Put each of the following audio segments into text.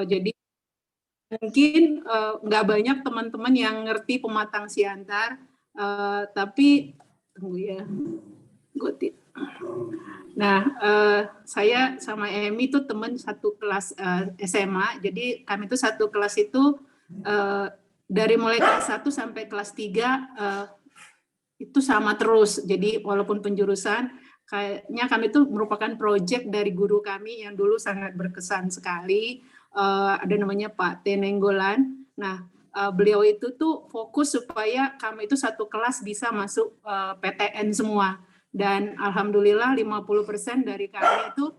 Jadi mungkin nggak banyak teman-teman yang ngerti pematang siantar, tapi tunggu ya, Nah, saya sama Emi itu teman satu kelas SMA, jadi kami itu satu kelas itu dari mulai kelas 1 sampai kelas 3 itu sama terus. Jadi walaupun penjurusan, kayaknya kami itu merupakan proyek dari guru kami yang dulu sangat berkesan sekali. Ada namanya Pak Tenenggolan. Nah, beliau itu tuh fokus supaya kami itu satu kelas bisa masuk PTN semua. Dan alhamdulillah 50% dari kami itu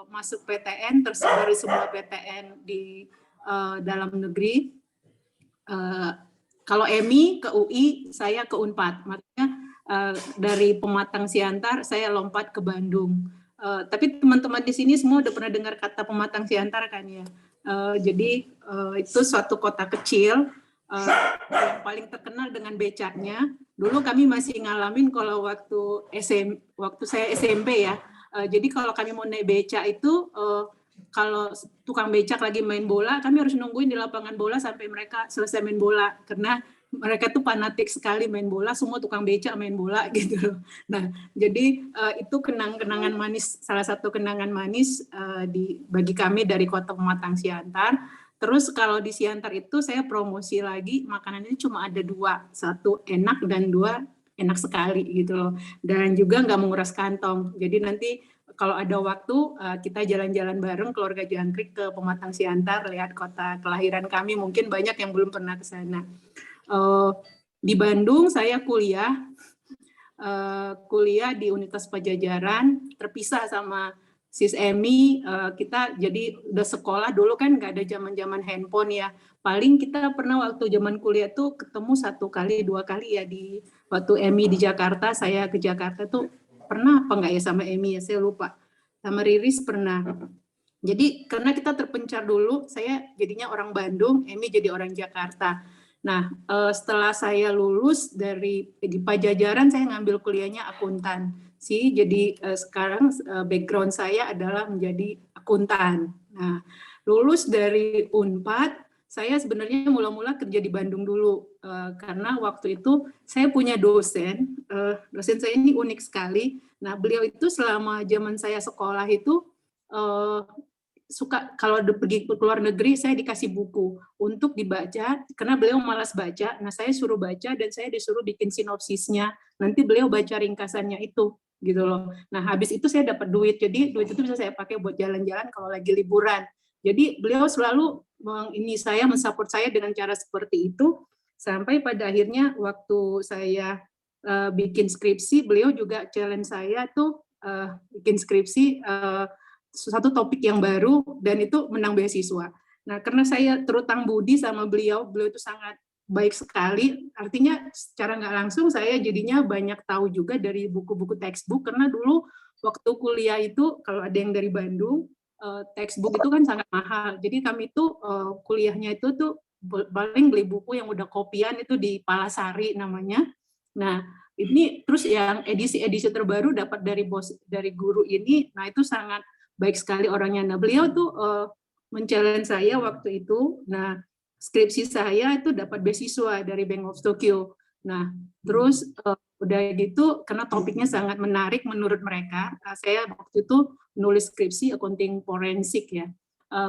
masuk PTN, tersebar di semua PTN di dalam negeri. Kalau Emi ke UI, saya ke Unpad. Makanya dari Pematang Siantar saya lompat ke Bandung. Tapi teman-teman di sini semua udah pernah dengar kata Pematang Siantar kan ya. Jadi itu suatu kota kecil yang paling terkenal dengan becaknya. Dulu kami masih ngalamin kalau waktu saya SMP ya. Jadi kalau kami mau naik becak itu kalau tukang becak lagi main bola, kami harus nungguin di lapangan bola sampai mereka selesai main bola, karena mereka tuh fanatik sekali main bola, semua tukang becak main bola gitu. Nah, jadi itu kenang-kenangan manis, salah satu kenangan manis bagi kami dari Kota Pematang Siantar. Terus kalau di Siantar itu saya promosi lagi, makanannya cuma ada 2, 1 enak dan 2 enak sekali gitu loh. Dan juga nggak menguras kantong. Jadi nanti kalau ada waktu kita jalan-jalan bareng keluarga Jangkrik ke Pematang Siantar, lihat kota kelahiran kami, mungkin banyak yang belum pernah ke sana. Di Bandung saya kuliah di Universitas Pajajaran, terpisah sama Sis Emi. Kita jadi udah sekolah dulu kan nggak ada zaman-zaman handphone ya. Paling kita pernah waktu zaman kuliah tuh ketemu 1 kali 2 kali ya, di waktu Emi di Jakarta, saya ke Jakarta tuh pernah apa nggak ya sama Emi ya, saya lupa. Sama Riris pernah. Jadi karena kita terpencar dulu, saya jadinya orang Bandung, Emi jadi orang Jakarta. Nah, setelah saya lulus di Pajajaran, saya ngambil kuliahnya akuntan sih. Jadi sekarang background saya adalah menjadi akuntan. Nah, lulus dari Unpad, saya sebenarnya mula-mula kerja di Bandung dulu, karena waktu itu saya punya dosen saya ini unik sekali. Nah, beliau itu selama zaman saya sekolah itu suka kalau pergi ke luar negeri, saya dikasih buku untuk dibaca karena beliau malas baca. Nah, saya suruh baca dan saya disuruh bikin sinopsisnya. Nanti beliau baca ringkasannya itu gitu loh. Nah, habis itu saya dapat duit. Jadi duit itu bisa saya pakai buat jalan-jalan kalau lagi liburan. Jadi beliau selalu mensupport saya dengan cara seperti itu, sampai pada akhirnya waktu saya bikin skripsi, beliau juga challenge saya tuh bikin skripsi satu topik yang baru, dan itu menang beasiswa. Nah, karena saya terutang budi sama beliau itu sangat baik sekali, artinya secara nggak langsung saya jadinya banyak tahu juga dari buku-buku textbook, karena dulu waktu kuliah itu, kalau ada yang dari Bandung, textbook itu kan sangat mahal, jadi kami itu kuliahnya itu tuh paling beli buku yang udah kopian itu di Palasari namanya. Nah, ini terus yang edisi-edisi terbaru dapat dari guru ini, nah itu sangat baik sekali orangnya. Nah, beliau tuh men-challenge saya waktu itu. Nah, skripsi saya itu dapat beasiswa dari Bank of Tokyo. Nah, terus udah gitu, karena topiknya sangat menarik menurut mereka, saya waktu itu nulis skripsi accounting forensik ya.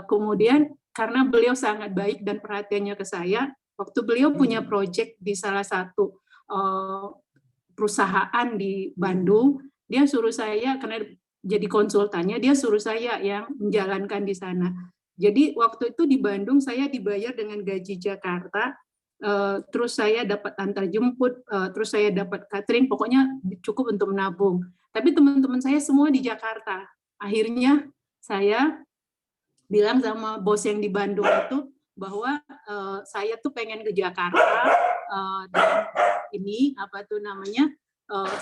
Kemudian karena beliau sangat baik dan perhatiannya ke saya, waktu beliau punya project di salah satu perusahaan di Bandung, dia suruh saya, karena jadi konsultannya, dia suruh saya yang menjalankan di sana. Jadi waktu itu di Bandung saya dibayar dengan gaji Jakarta, terus saya dapat antar jemput, terus saya dapat catering, pokoknya cukup untuk menabung. Tapi teman-teman saya semua di Jakarta. Akhirnya saya bilang sama bos yang di Bandung itu bahwa saya tuh pengen ke Jakarta, dan ini apa tuh namanya,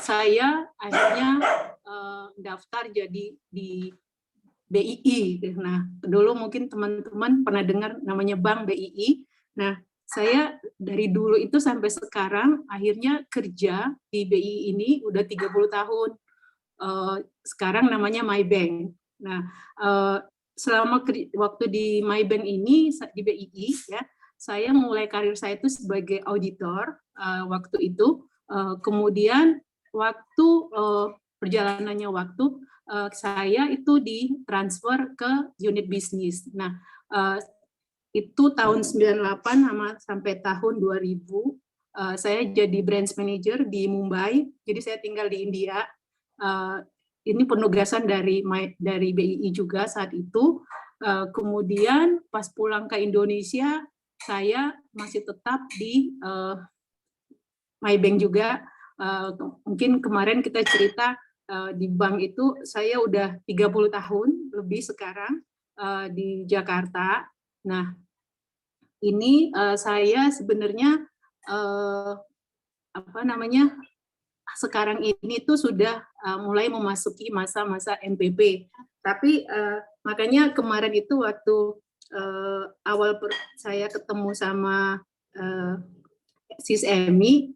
saya akhirnya daftar jadi di BII. Nah, dulu mungkin teman-teman pernah dengar namanya Bank BII. Nah, saya dari dulu itu sampai sekarang akhirnya kerja di BII ini udah 30 tahun. Sekarang namanya MyBank. Nah, selama waktu di Maybank ini di BII ya, saya mulai karir saya itu sebagai auditor waktu itu. Kemudian waktu perjalanannya waktu saya itu ditransfer ke unit bisnis. Nah, itu tahun 98 sampai tahun 2000 saya jadi branch manager di Mumbai. Jadi saya tinggal di India. Ini penugasan dari BII juga saat itu. Kemudian pas pulang ke Indonesia, saya masih tetap di Maybank juga. Mungkin kemarin kita cerita di bank itu saya udah 30 tahun lebih sekarang di Jakarta. Nah, ini saya sebenarnya sekarang ini tuh sudah mulai memasuki masa-masa MPP. Tapi makanya kemarin itu waktu awal saya ketemu sama Sis Emi,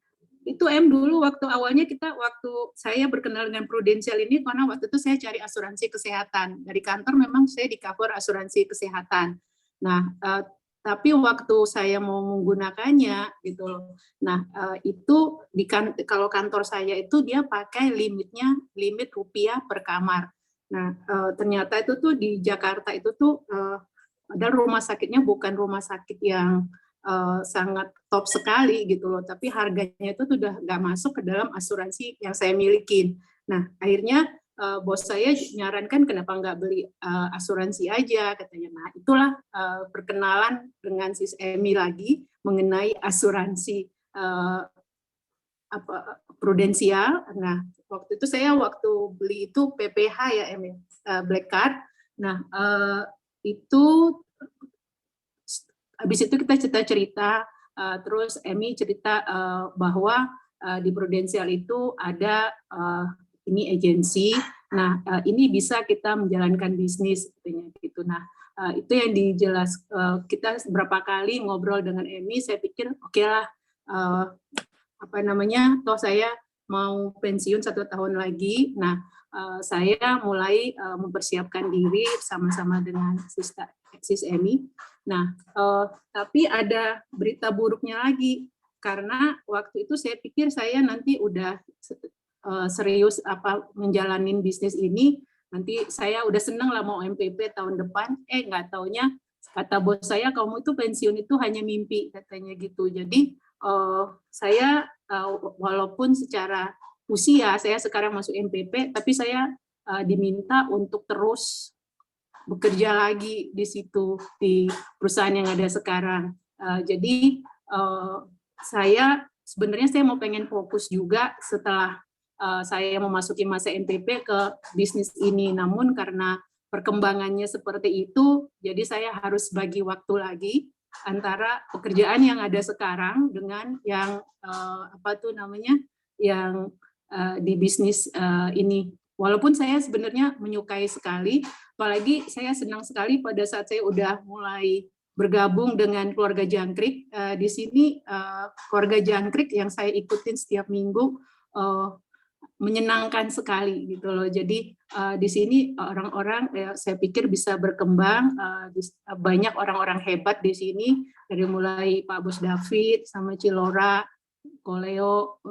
itu dulu waktu awalnya waktu saya berkenal dengan Prudential ini, karena waktu itu saya cari asuransi kesehatan. Dari kantor memang saya di cover asuransi kesehatan. Nah, tapi waktu saya mau menggunakannya gitu loh. Nah, itu kalau kantor saya itu dia pakai limit rupiah per kamar. Nah, ternyata itu tuh di Jakarta itu tuh ada rumah sakitnya bukan rumah sakit yang sangat top sekali gitu loh, tapi harganya itu sudah nggak masuk ke dalam asuransi yang saya miliki. Nah, akhirnya bos saya nyarankan kenapa nggak beli asuransi aja, katanya. Nah, itulah perkenalan dengan Sis Emi lagi mengenai asuransi prudensial. Nah, waktu itu saya beli itu PPH ya, Emi, Black Card. Nah, itu habis itu kita cerita, terus Emi cerita bahwa di Prudential itu ada ini agensi. Nah, ini bisa kita menjalankan bisnis gitu. Nah, itu yang kita berapa kali ngobrol dengan Emi, saya pikir oke lah, toh saya mau pensiun 1 tahun lagi. Nah, saya mulai mempersiapkan diri sama-sama dengan Sis Emi. Nah, tapi ada berita buruknya lagi, karena waktu itu saya pikir saya nanti udah serius menjalanin bisnis ini, nanti saya udah seneng lah mau MPP tahun depan, nggak taunya kata bos saya, kamu itu pensiun itu hanya mimpi, katanya gitu. Jadi saya walaupun secara usia saya sekarang masuk MPP, tapi saya diminta untuk terus bekerja lagi di situ di perusahaan yang ada sekarang. Jadi saya sebenarnya mau pengen fokus juga setelah saya memasuki masa MPP ke bisnis ini. Namun karena perkembangannya seperti itu, jadi saya harus bagi waktu lagi antara pekerjaan yang ada sekarang dengan yang yang di bisnis ini. Walaupun saya sebenarnya menyukai sekali, apalagi saya senang sekali pada saat saya udah mulai bergabung dengan keluarga Jangkrik. Di sini keluarga Jangkrik yang saya ikutin setiap minggu menyenangkan sekali gitu loh. Jadi di sini orang-orang saya pikir bisa berkembang, banyak orang-orang hebat di sini, dari mulai Pak Bos David sama Cilora, Ko Leo,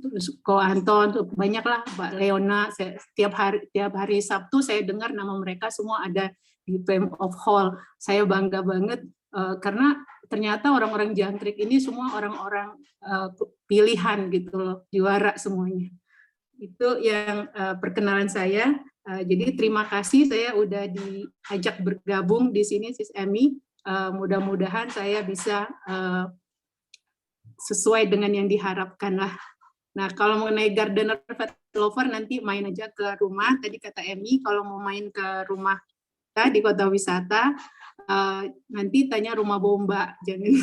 terus Ko Anton, banyaklah Mbak Leona. Tiap hari Sabtu saya dengar nama mereka semua ada di Fame of Hall. Saya bangga banget karena ternyata orang-orang Jangkrik ini semua orang-orang pilihan gitu loh, juara semuanya. Itu yang perkenalan saya. Jadi terima kasih saya udah diajak bergabung di sini Sis Emi. Mudah-mudahan saya bisa sesuai dengan yang diharapkan lah. Nah, kalau mengenai gardener pet lover nanti main aja ke rumah. Tadi kata Emi, kalau mau main ke rumah kita di Kota Wisata, nanti tanya Rumah Bomba, jangan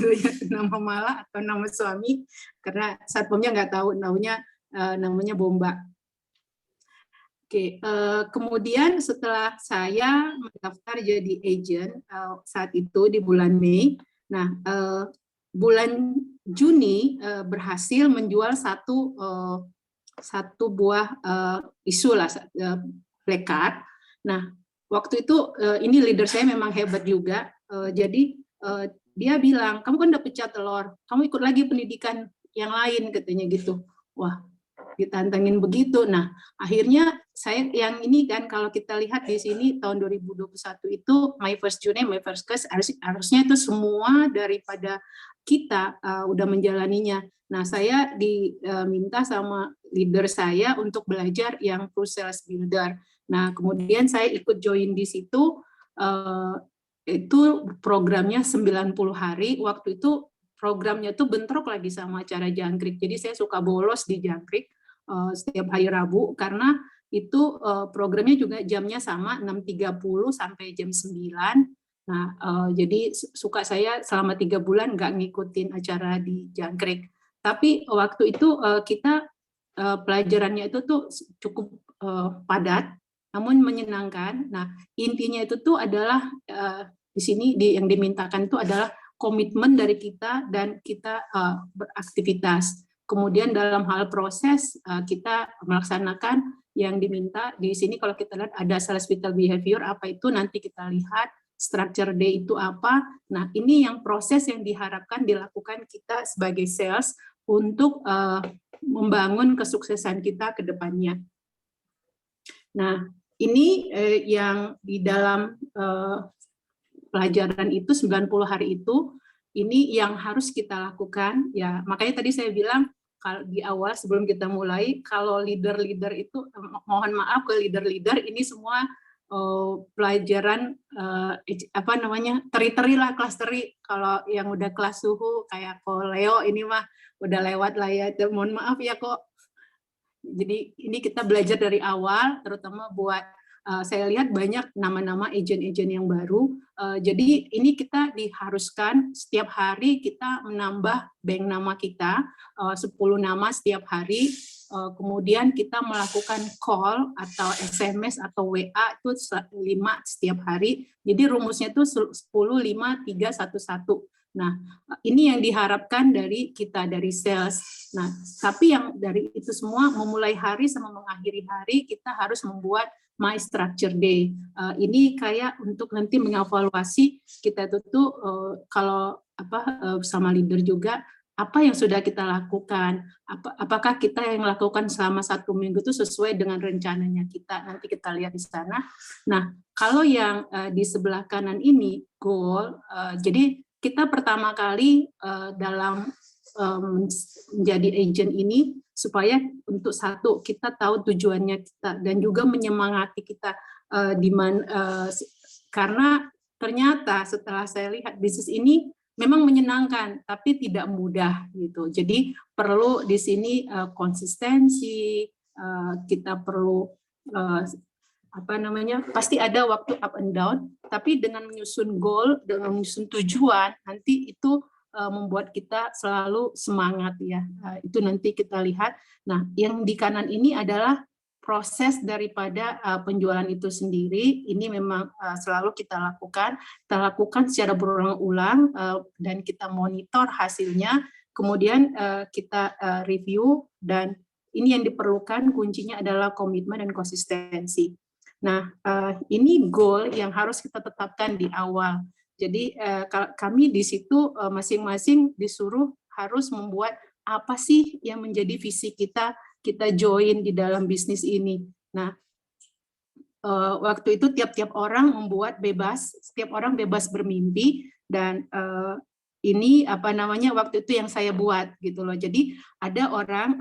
nama Mala atau nama suami, karena satpamnya nggak tahu, namanya Bomba. Oke, kemudian setelah saya mendaftar jadi agent saat itu di bulan Mei, nah bulan Juni berhasil menjual satu buah isu lah, Black Card. Nah, waktu itu ini leader saya memang hebat juga. Jadi dia bilang, kamu kan udah pecah telur, kamu ikut lagi pendidikan yang lain katanya gitu. Wah, ditantangin begitu. Nah, akhirnya saya yang ini kan kalau kita lihat di sini tahun 2021 itu My First Journey, My First Class harusnya itu semua daripada kita udah menjalaninya. Nah, saya diminta sama leader saya untuk belajar yang Pre-Sales Builder. Nah, kemudian saya ikut join di situ, itu programnya 90 hari, waktu itu programnya tuh bentrok lagi sama acara jangkrik, jadi saya suka bolos di jangkrik setiap hari Rabu, karena itu programnya juga jamnya sama, 6.30 sampai jam 9. Nah, jadi suka saya selama 3 bulan nggak ngikutin acara di jangkrik. Tapi waktu itu kita pelajarannya itu tuh cukup padat, namun menyenangkan. Nah, intinya itu tuh adalah di sini yang dimintakan itu adalah komitmen dari kita dan kita beraktivitas. Kemudian dalam hal proses kita melaksanakan yang diminta. Di sini kalau kita lihat ada sales vital behavior, apa itu nanti kita lihat. Structure day itu apa? Nah, ini yang proses yang diharapkan dilakukan kita sebagai sales untuk membangun kesuksesan kita ke depannya. Nah, ini yang di dalam pelajaran itu 90 hari itu, ini yang harus kita lakukan ya. Makanya tadi saya bilang kalau di awal sebelum kita mulai, kalau leader-leader itu mohon maaf ke leader-leader, ini semua pelajaran apa namanya, teri-teri lah, kelas teri. Kalau yang udah kelas suhu kayak Ko Leo ini mah udah lewat lah ya, mohon maaf ya kok. Jadi ini kita belajar dari awal, terutama buat saya lihat banyak nama-nama agent-agent yang baru. Jadi ini kita diharuskan setiap hari kita menambah bank nama kita, 10 nama setiap hari. Kemudian kita melakukan call atau SMS atau WA itu 5 setiap hari. Jadi rumusnya itu 10, 5, 3, 1, 1. Nah, ini yang diharapkan dari kita, dari sales. Nah, tapi yang dari itu semua, memulai hari sama mengakhiri hari, kita harus membuat My Structure Day. Ini kayak untuk nanti mengevaluasi kita itu kalau sama leader juga, apa yang sudah kita lakukan, apakah kita yang lakukan selama 1 minggu itu sesuai dengan rencananya kita, nanti kita lihat di sana. Nah, kalau yang di sebelah kanan ini, goal, jadi kita pertama kali dalam menjadi agent ini, supaya untuk satu, kita tahu tujuannya kita, dan juga menyemangati kita, karena ternyata setelah saya lihat bisnis ini, memang menyenangkan, tapi tidak mudah gitu. Jadi perlu di sini konsistensi, kita perlu pasti ada waktu up and down, tapi dengan menyusun goal, dengan menyusun tujuan, nanti itu membuat kita selalu semangat ya. Itu nanti kita lihat. Nah, yang di kanan ini adalah proses daripada penjualan itu sendiri. Ini memang selalu kita lakukan secara berulang-ulang dan kita monitor hasilnya, kemudian kita review, dan ini yang diperlukan kuncinya adalah komitmen dan konsistensi. Nah, ini goal yang harus kita tetapkan di awal. Jadi kami di situ masing-masing disuruh harus membuat apa sih yang menjadi visi kita join di dalam bisnis ini. Nah, waktu itu tiap-tiap orang membuat bebas, setiap orang bebas bermimpi, dan ini waktu itu yang saya buat gitu loh. Jadi ada orang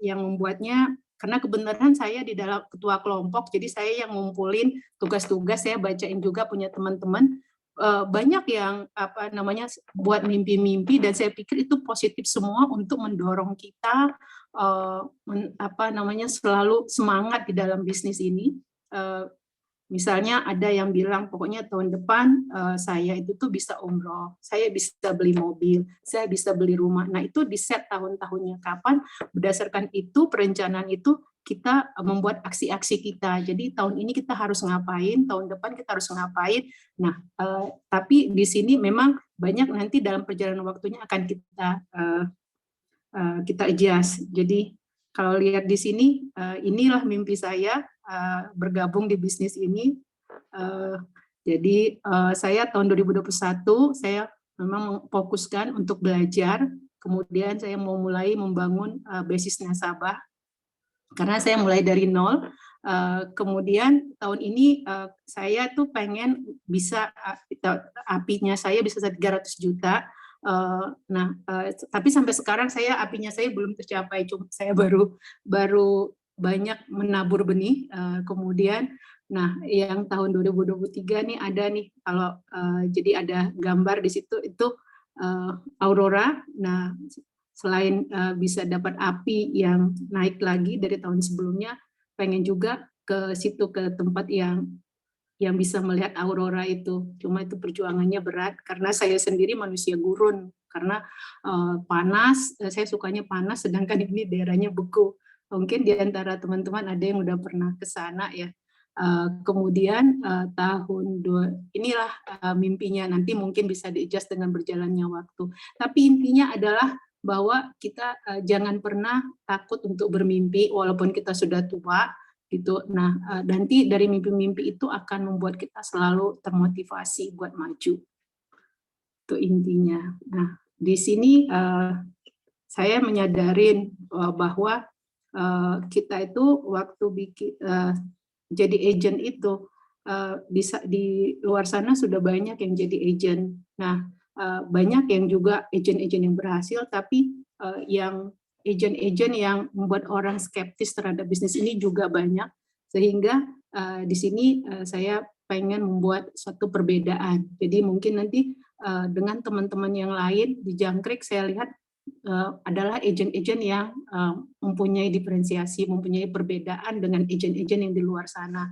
yang membuatnya, karena kebenaran saya di dalam ketua kelompok, jadi saya yang ngumpulin tugas-tugas, saya bacain juga punya teman-teman. Banyak yang buat mimpi-mimpi, dan saya pikir itu positif semua untuk mendorong kita selalu semangat di dalam bisnis ini. Misalnya ada yang bilang pokoknya tahun depan saya itu tuh bisa umroh, saya bisa beli mobil, saya bisa beli rumah. Nah, itu di set tahun-tahunnya kapan, berdasarkan itu perencanaan itu kita membuat aksi-aksi kita. Jadi tahun ini kita harus ngapain, tahun depan kita harus ngapain. Nah, tapi di sini memang banyak nanti dalam perjalanan waktunya akan kita adjust. Jadi kalau lihat di sini, inilah mimpi saya bergabung di bisnis ini. Jadi saya tahun 2021 saya memang memfokuskan untuk belajar, kemudian saya mau mulai membangun basis nasabah karena saya mulai dari nol. Kemudian tahun ini saya tuh pengen bisa API-nya saya bisa 300 juta. Tapi sampai sekarang API-nya saya belum tercapai. Cuma saya baru banyak menabur benih. Kemudian, yang tahun 2023 nih ada nih kalau jadi ada gambar di situ itu Aurora. Nah, selain bisa dapat API yang naik lagi dari tahun sebelumnya, pengen juga ke situ, ke tempat yang bisa melihat aurora itu. Cuma itu perjuangannya berat karena saya sendiri manusia gurun, karena panas, saya sukanya panas, sedangkan ini daerahnya beku. Mungkin di antara teman-teman ada yang udah pernah ke sana ya. Kemudian inilah mimpinya, nanti mungkin bisa di-adjust dengan berjalannya waktu. Tapi intinya adalah bahwa kita jangan pernah takut untuk bermimpi walaupun kita sudah tua gitu. Nah, nanti dari mimpi-mimpi itu akan membuat kita selalu termotivasi buat maju. Itu intinya. Nah, di sini saya menyadarin bahwa kita itu waktu jadi agent itu di luar sana sudah banyak yang jadi agent. Nah, banyak yang juga agent-agent yang berhasil, tapi yang agent-agent yang membuat orang skeptis terhadap bisnis ini juga banyak, sehingga di sini saya pengen membuat suatu perbedaan. Jadi mungkin nanti dengan teman-teman yang lain di Jangkrik saya lihat adalah agent-agent yang mempunyai diferensiasi, mempunyai perbedaan dengan agent-agent yang di luar sana.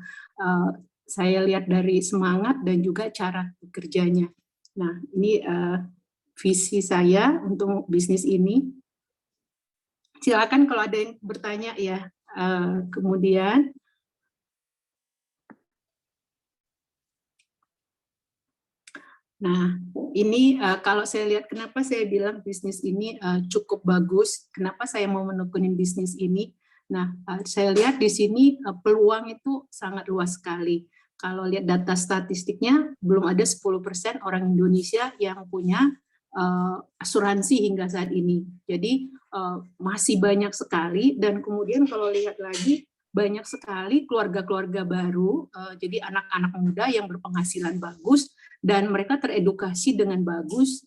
Saya lihat dari semangat dan juga cara bekerjanya. Nah, ini visi saya untuk bisnis ini. Silakan kalau ada yang bertanya ya. Kemudian, nah ini kalau saya lihat kenapa saya bilang bisnis ini cukup bagus, kenapa saya mau menekunin bisnis ini. Nah, saya lihat di sini peluang itu sangat luas sekali. Kalau lihat data statistiknya, belum ada 10% orang Indonesia yang punya asuransi hingga saat ini. Jadi masih banyak sekali, dan kemudian kalau lihat lagi, banyak sekali keluarga-keluarga baru, jadi anak-anak muda yang berpenghasilan bagus, dan mereka teredukasi dengan bagus,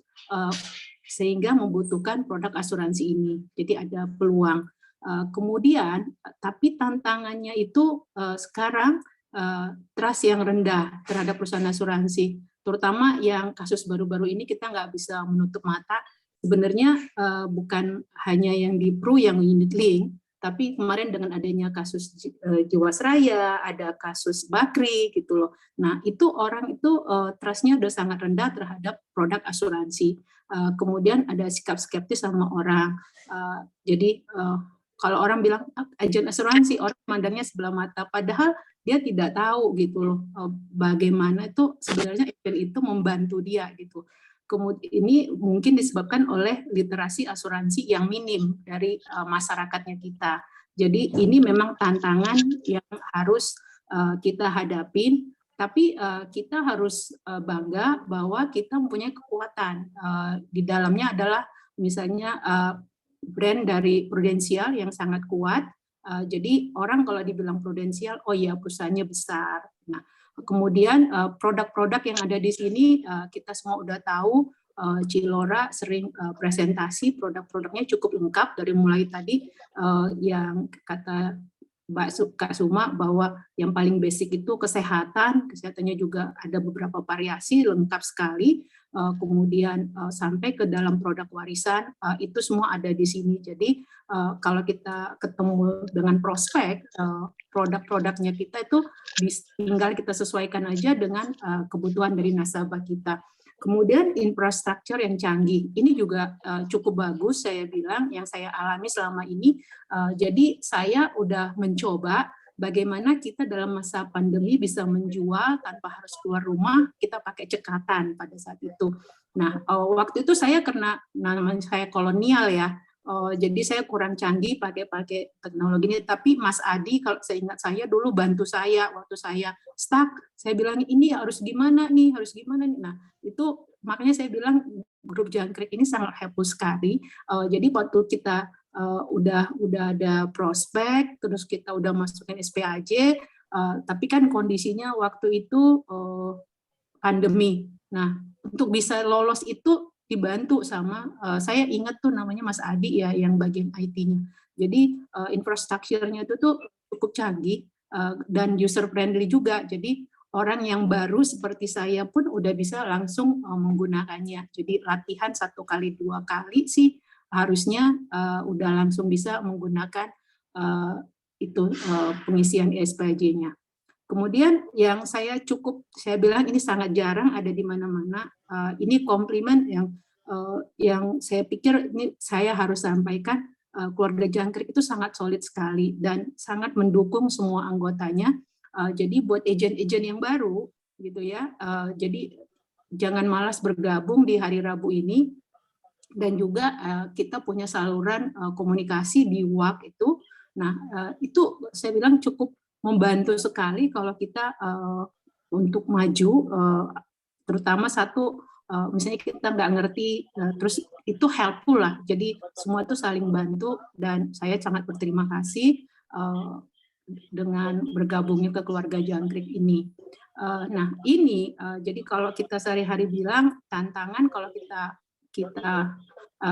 sehingga membutuhkan produk asuransi ini. Jadi ada peluang. Kemudian, tapi tantangannya itu sekarang trust yang rendah terhadap perusahaan asuransi, terutama yang kasus baru-baru ini kita nggak bisa menutup mata. Sebenarnya bukan hanya yang di Pru yang unit link, tapi kemarin dengan adanya kasus Jiwasraya, ada kasus Bakri gitu loh. Nah, itu orang itu trust-nya udah sangat rendah terhadap produk asuransi. Kemudian ada sikap skeptis sama orang. Jadi kalau orang bilang agen asuransi, orang memandangnya sebelah mata, padahal dia tidak tahu gitu loh bagaimana itu sebenarnya agen itu membantu dia gitu. Kemudian ini mungkin disebabkan oleh literasi asuransi yang minim dari masyarakatnya kita. Jadi ini memang tantangan yang harus kita hadapin, tapi kita harus bangga bahwa kita mempunyai kekuatan. Di dalamnya adalah misalnya brand dari Prudensial yang sangat kuat. Jadi orang kalau dibilang Prudensial, oh iya perusahaannya besar. Nah, kemudian produk-produk yang ada di sini kita semua udah tahu. Cilora sering presentasi produk-produknya cukup lengkap, dari mulai tadi yang kata Kak Suma bahwa yang paling basic itu kesehatannya juga ada beberapa variasi lengkap sekali. Kemudian sampai ke dalam produk warisan, itu semua ada di sini. Jadi kalau kita ketemu dengan prospek, produk-produknya kita itu tinggal kita sesuaikan aja dengan kebutuhan dari nasabah kita. Kemudian infrastruktur yang canggih, ini juga cukup bagus saya bilang, yang saya alami selama ini. Jadi saya udah mencoba bagaimana kita dalam masa pandemi bisa menjual tanpa harus keluar rumah, kita pakai cekatan pada saat itu. Nah, waktu itu saya karena namanya saya kolonial ya, Jadi saya kurang canggih pakai teknologi ini. Tapi Mas Adi, kalau saya ingat saya dulu bantu saya waktu saya stuck. Saya bilang ini harus gimana nih, harus gimana nih. Nah itu makanya saya bilang grup Jangkrik ini sangat helpful sekali. Jadi waktu kita udah ada prospek, terus kita udah masukin SPAJ, tapi kan kondisinya waktu itu pandemi. Nah, untuk bisa lolos itu dibantu sama saya ingat tuh namanya Mas Adi ya yang bagian IT-nya. Jadi infrastrukturnya itu tuh cukup canggih dan user friendly juga. Jadi orang yang baru seperti saya pun udah bisa langsung menggunakannya. Jadi latihan 1 kali 2 kali sih harusnya udah langsung bisa menggunakan pengisian ESPJ-nya. Kemudian yang saya bilang ini sangat jarang ada di mana-mana. Ini komplimen yang saya pikir ini saya harus sampaikan. Keluarga Jangkrik itu sangat solid sekali dan sangat mendukung semua anggotanya. Jadi buat agent-agent yang baru gitu ya. Jadi jangan malas bergabung di hari Rabu ini. Dan juga kita punya saluran komunikasi di WhatsApp itu. Nah itu saya bilang cukup membantu sekali kalau kita untuk maju, terutama satu misalnya kita nggak ngerti, terus itu helpful lah. Jadi semua itu saling bantu dan saya sangat berterima kasih dengan bergabungnya ke keluarga Jangkrik ini. Nah ini jadi kalau kita sehari-hari bilang tantangan, kalau kita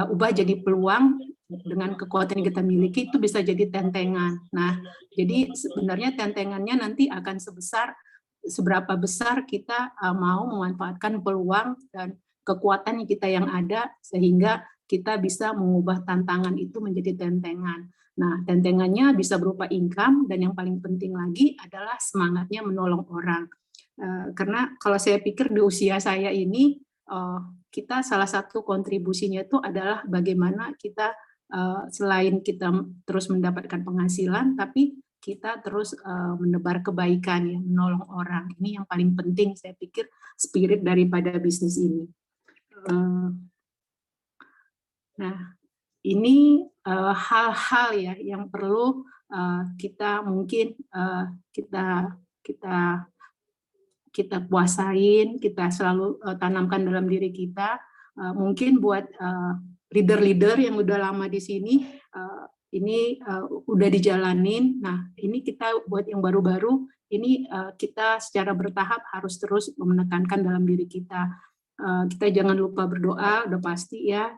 ubah jadi peluang dengan kekuatan yang kita miliki itu bisa jadi tentengan. Nah, jadi sebenarnya tentengannya nanti akan seberapa besar kita mau memanfaatkan peluang dan kekuatan kita yang ada sehingga kita bisa mengubah tantangan itu menjadi tentengan. Nah, tentengannya bisa berupa income dan yang paling penting lagi adalah semangatnya menolong orang. Karena kalau saya pikir di usia saya ini kita salah satu kontribusinya itu adalah bagaimana kita selain kita terus mendapatkan penghasilan, tapi kita terus menebar kebaikan, ya, menolong orang. Ini yang paling penting, saya pikir, spirit daripada bisnis ini. Nah, ini hal-hal ya yang perlu kita mungkin kita kuasain, kita selalu tanamkan dalam diri kita. Mungkin buat leader-leader yang udah lama di sini, ini udah dijalanin. Nah, ini kita buat yang baru-baru, ini kita secara bertahap harus terus menekankan dalam diri kita. Kita jangan lupa berdoa, udah pasti ya.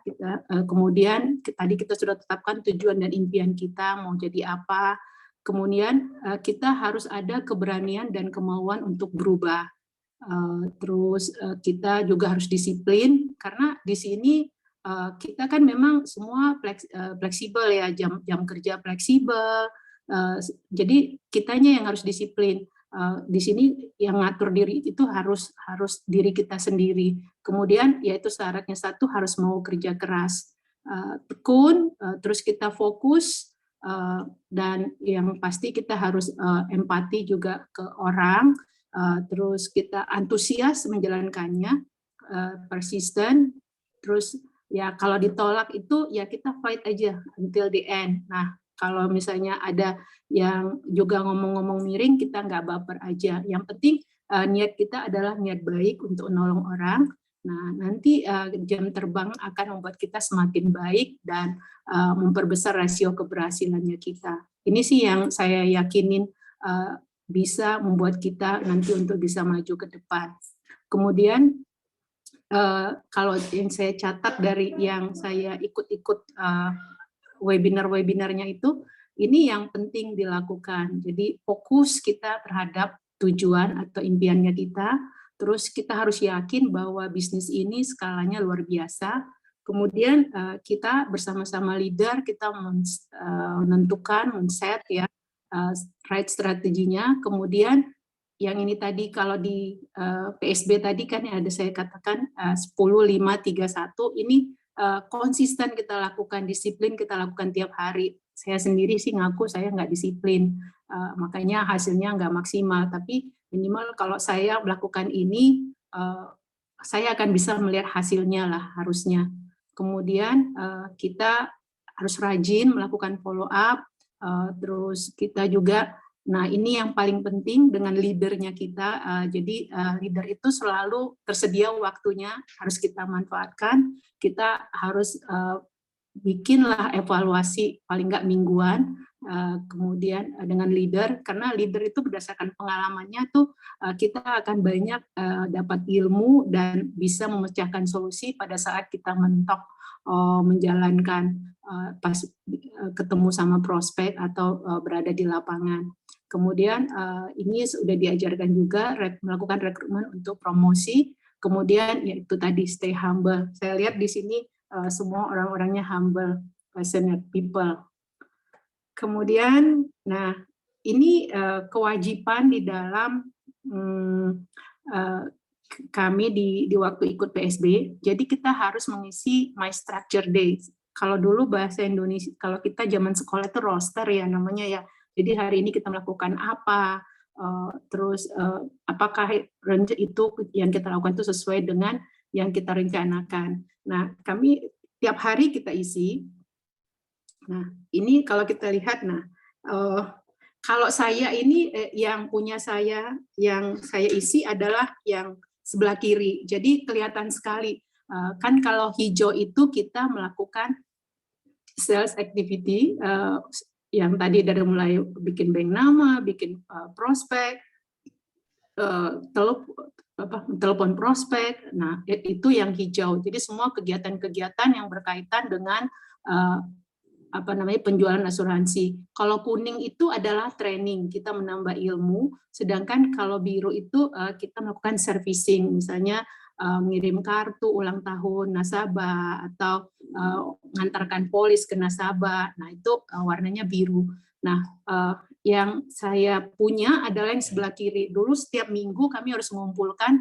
Kemudian tadi kita sudah tetapkan tujuan dan impian kita mau jadi apa. Kemudian kita harus ada keberanian dan kemauan untuk berubah. Terus kita juga harus disiplin karena di sini kita kan memang semua fleksibel ya, jam kerja fleksibel. Jadi kitanya yang harus disiplin. Di sini yang ngatur diri itu harus diri kita sendiri. Kemudian yaitu syaratnya satu harus mau kerja keras, tekun, terus kita fokus. Dan yang pasti kita harus empati juga ke orang, terus kita antusias menjalankannya, persisten, terus ya kalau ditolak itu ya kita fight aja until the end. Nah kalau misalnya ada yang juga ngomong-ngomong miring, kita nggak baper aja. Yang penting niat kita adalah niat baik untuk menolong orang. Nah, nanti jam terbang akan membuat kita semakin baik dan memperbesar rasio keberhasilannya kita. Ini sih yang saya yakinin bisa membuat kita nanti untuk bisa maju ke depan. Kemudian kalau yang saya catat dari yang saya ikut-ikut webinar-webinarnya itu, ini yang penting dilakukan. Jadi fokus kita terhadap tujuan atau impiannya kita. Terus kita harus yakin bahwa bisnis ini skalanya luar biasa. Kemudian kita bersama-sama leader kita menentukan, men-set ya right strateginya. Kemudian yang ini tadi kalau di PSB tadi kan yang ada saya katakan 10, 5, 3, 1 ini konsisten kita lakukan, disiplin kita lakukan tiap hari. Saya sendiri sih ngaku saya nggak disiplin, makanya hasilnya nggak maksimal. Tapi minimal kalau saya melakukan ini, saya akan bisa melihat hasilnya lah harusnya. Kemudian kita harus rajin melakukan follow up, terus kita juga, nah ini yang paling penting dengan leadernya kita, jadi leader itu selalu tersedia waktunya, harus kita manfaatkan, kita harus bikinlah evaluasi paling nggak mingguan, kemudian dengan leader, karena leader itu berdasarkan pengalamannya tuh kita akan banyak dapat ilmu dan bisa memecahkan solusi pada saat kita mentok menjalankan pas ketemu sama prospek atau berada di lapangan. Kemudian ini sudah diajarkan juga melakukan rekrutmen untuk promosi, kemudian yaitu tadi stay humble. Saya lihat di sini semua orang-orangnya humble, passionate people. Kemudian, nah ini kewajiban di dalam kami di waktu ikut PSB. Jadi kita harus mengisi My Structure Days. Kalau dulu bahasa Indonesia, kalau kita zaman sekolah itu roster ya namanya ya. Jadi hari ini kita melakukan apa, terus apakah itu yang kita lakukan itu sesuai dengan yang kita rencanakan. Nah, kami tiap hari kita isi. Nah, ini kalau kita lihat, nah, kalau saya ini yang punya saya, yang saya isi adalah yang sebelah kiri. Jadi kelihatan sekali. Kan kalau hijau itu kita melakukan sales activity, yang tadi dari mulai bikin bank nama, bikin prospek, telepon prospek, nah itu yang hijau. Jadi semua kegiatan-kegiatan yang berkaitan dengan penjualan asuransi. Kalau kuning itu adalah training, kita menambah ilmu. Sedangkan kalau biru itu kita melakukan servicing, misalnya ngirim kartu ulang tahun nasabah atau mengantarkan polis ke nasabah. Nah itu warnanya biru. Nah yang saya punya adalah yang sebelah kiri. Dulu setiap minggu kami harus mengumpulkan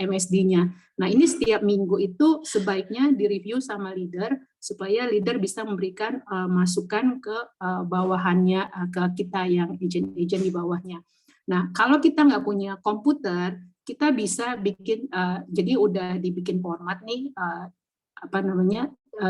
MSD-nya. Nah ini setiap minggu itu sebaiknya direview sama leader supaya leader bisa memberikan masukan ke bawahannya, ke kita yang agent-agent di bawahnya. Nah kalau kita nggak punya komputer, kita bisa bikin, jadi udah dibikin format nih,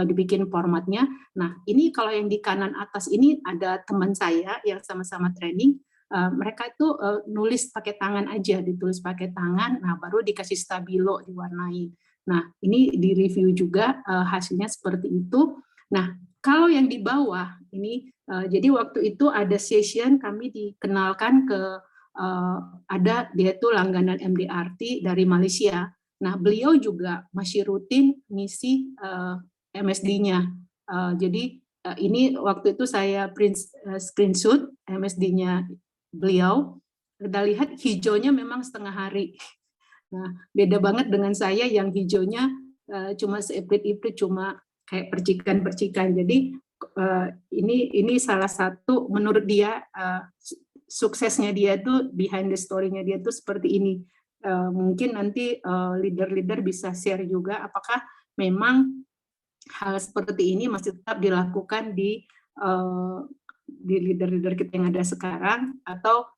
dibikin formatnya. Nah ini kalau yang di kanan atas ini ada teman saya yang sama-sama training. Mereka itu nulis pakai tangan aja, ditulis pakai tangan, nah baru dikasih stabilo diwarnai. Nah ini di review juga hasilnya seperti itu. Nah kalau yang di bawah ini, jadi waktu itu ada session kami dikenalkan ke ada dia itu langganan MDRT dari Malaysia. Nah beliau juga masih rutin ngisi MSD-nya. Jadi ini waktu itu saya print screenshot MSD-nya beliau, kita lihat hijaunya memang setengah hari. Nah, beda banget dengan saya yang hijaunya cuma seiprit-iprit, cuma kayak percikan-percikan. Jadi ini salah satu menurut dia suksesnya dia tuh, behind the story-nya dia tuh seperti ini. Mungkin nanti leader-leader bisa share juga apakah memang hal seperti ini masih tetap dilakukan di leader-leader kita yang ada sekarang, atau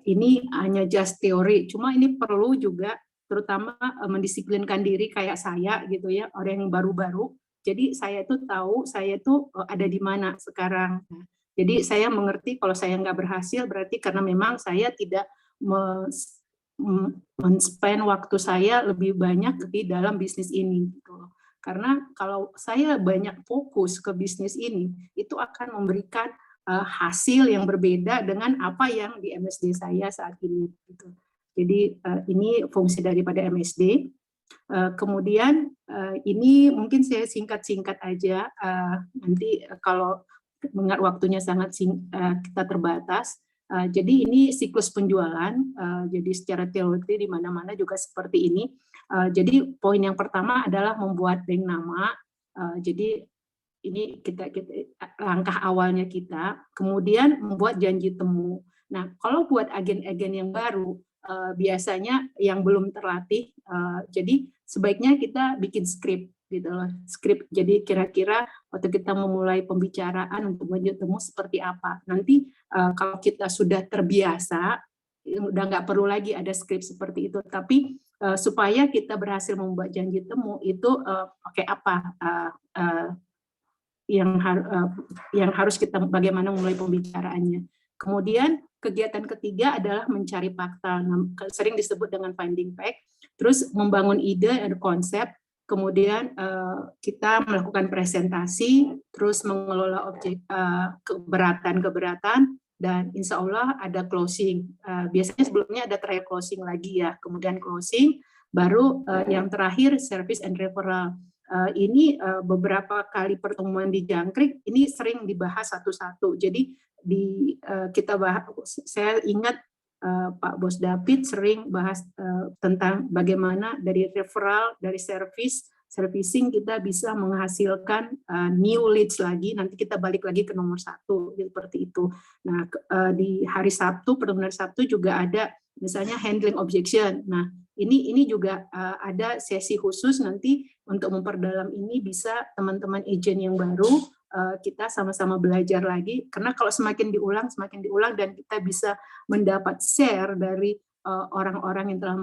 ini hanya just teori. Cuma ini perlu juga terutama mendisiplinkan diri kayak saya gitu ya, orang yang baru-baru. Jadi saya itu tahu saya itu ada di mana sekarang. Nah, jadi saya mengerti kalau saya nggak berhasil berarti karena memang saya tidak men-spend waktu saya lebih banyak di dalam bisnis ini gitu. Karena kalau saya banyak fokus ke bisnis ini, itu akan memberikan hasil yang berbeda dengan apa yang di MSD saya saat ini. Gitu. Jadi ini fungsi daripada MSD. Kemudian ini mungkin saya singkat-singkat aja. Nanti kalau mengingat waktunya sangat kita terbatas. Jadi ini siklus penjualan. Jadi secara teori di mana-mana juga seperti ini. Jadi poin yang pertama adalah membuat bank nama. Jadi ini kita langkah awalnya kita, kemudian membuat janji temu. Nah, kalau buat agen-agen yang baru, biasanya yang belum terlatih, jadi sebaiknya kita bikin skrip gitu loh. Skrip. Jadi kira-kira waktu kita memulai pembicaraan untuk janji temu seperti apa. Nanti kalau kita sudah terbiasa, udah nggak perlu lagi ada skrip seperti itu. Tapi supaya kita berhasil membuat janji temu itu pakai apa? yang harus kita bagaimana mulai pembicaraannya. Kemudian kegiatan ketiga adalah mencari fakta, sering disebut dengan finding fact, terus membangun ide dan konsep, kemudian kita melakukan presentasi, terus mengelola keberatan, dan insya Allah ada closing. Biasanya sebelumnya ada trial closing lagi ya, kemudian closing, baru yang terakhir service and referral. Ini beberapa kali pertemuan di Jangkrik, ini sering dibahas satu-satu. Jadi kita bahas, saya ingat Pak Bos David sering bahas tentang bagaimana dari referral, dari servicing kita bisa menghasilkan new leads lagi, nanti kita balik lagi ke nomor 1, seperti itu. Nah, di hari Sabtu, pertemuan Sabtu juga ada misalnya handling objection. Nah, ini juga ada sesi khusus nanti untuk memperdalam ini, bisa teman-teman agent yang baru kita sama-sama belajar lagi, karena kalau semakin diulang dan kita bisa mendapat share dari orang-orang yang telah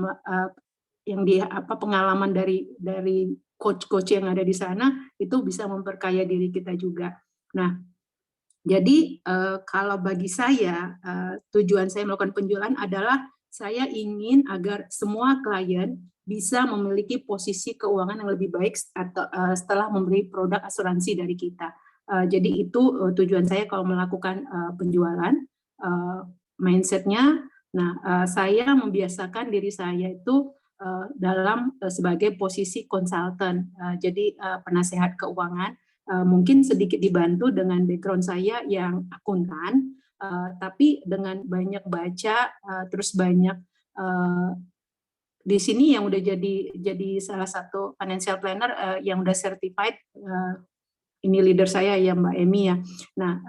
pengalaman dari coach-coach yang ada di sana, itu bisa memperkaya diri kita juga. Nah, jadi kalau bagi saya tujuan saya melakukan penjualan adalah saya ingin agar semua klien bisa memiliki posisi keuangan yang lebih baik setelah membeli produk asuransi dari kita. Jadi itu tujuan saya kalau melakukan penjualan, mindsetnya. Nah, saya membiasakan diri saya itu dalam sebagai posisi konsultan, jadi penasehat keuangan. Mungkin sedikit dibantu dengan background saya yang akuntan, tapi dengan banyak baca, terus banyak di sini yang udah jadi salah satu financial planner yang udah certified. Ini leader saya ya Mbak Emi ya. Nah,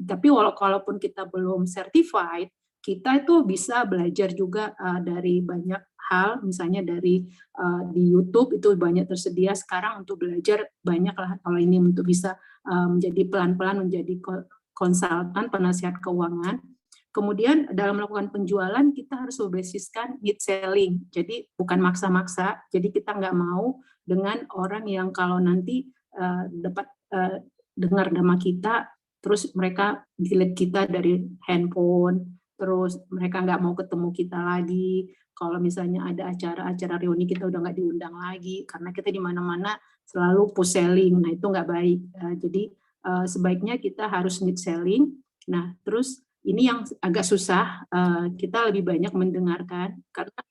tapi walaupun kita belum certified, kita itu bisa belajar juga dari banyak hal, misalnya dari di YouTube itu banyak tersedia sekarang untuk belajar banyak lah kalau ini untuk bisa menjadi pelan-pelan menjadi konsultan penasihat keuangan. Kemudian dalam melakukan penjualan kita harus berbasiskan need selling, jadi bukan maksa-maksa. Jadi kita nggak mau dengan orang yang kalau nanti dapat dengar nama kita, terus mereka delete kita dari handphone, terus mereka nggak mau ketemu kita lagi. Kalau misalnya ada acara-acara reuni kita udah nggak diundang lagi, karena kita di mana-mana selalu push selling. Nah itu nggak baik. Jadi sebaiknya kita harus need selling. Nah terus ini yang agak susah, kita lebih banyak mendengarkan, karena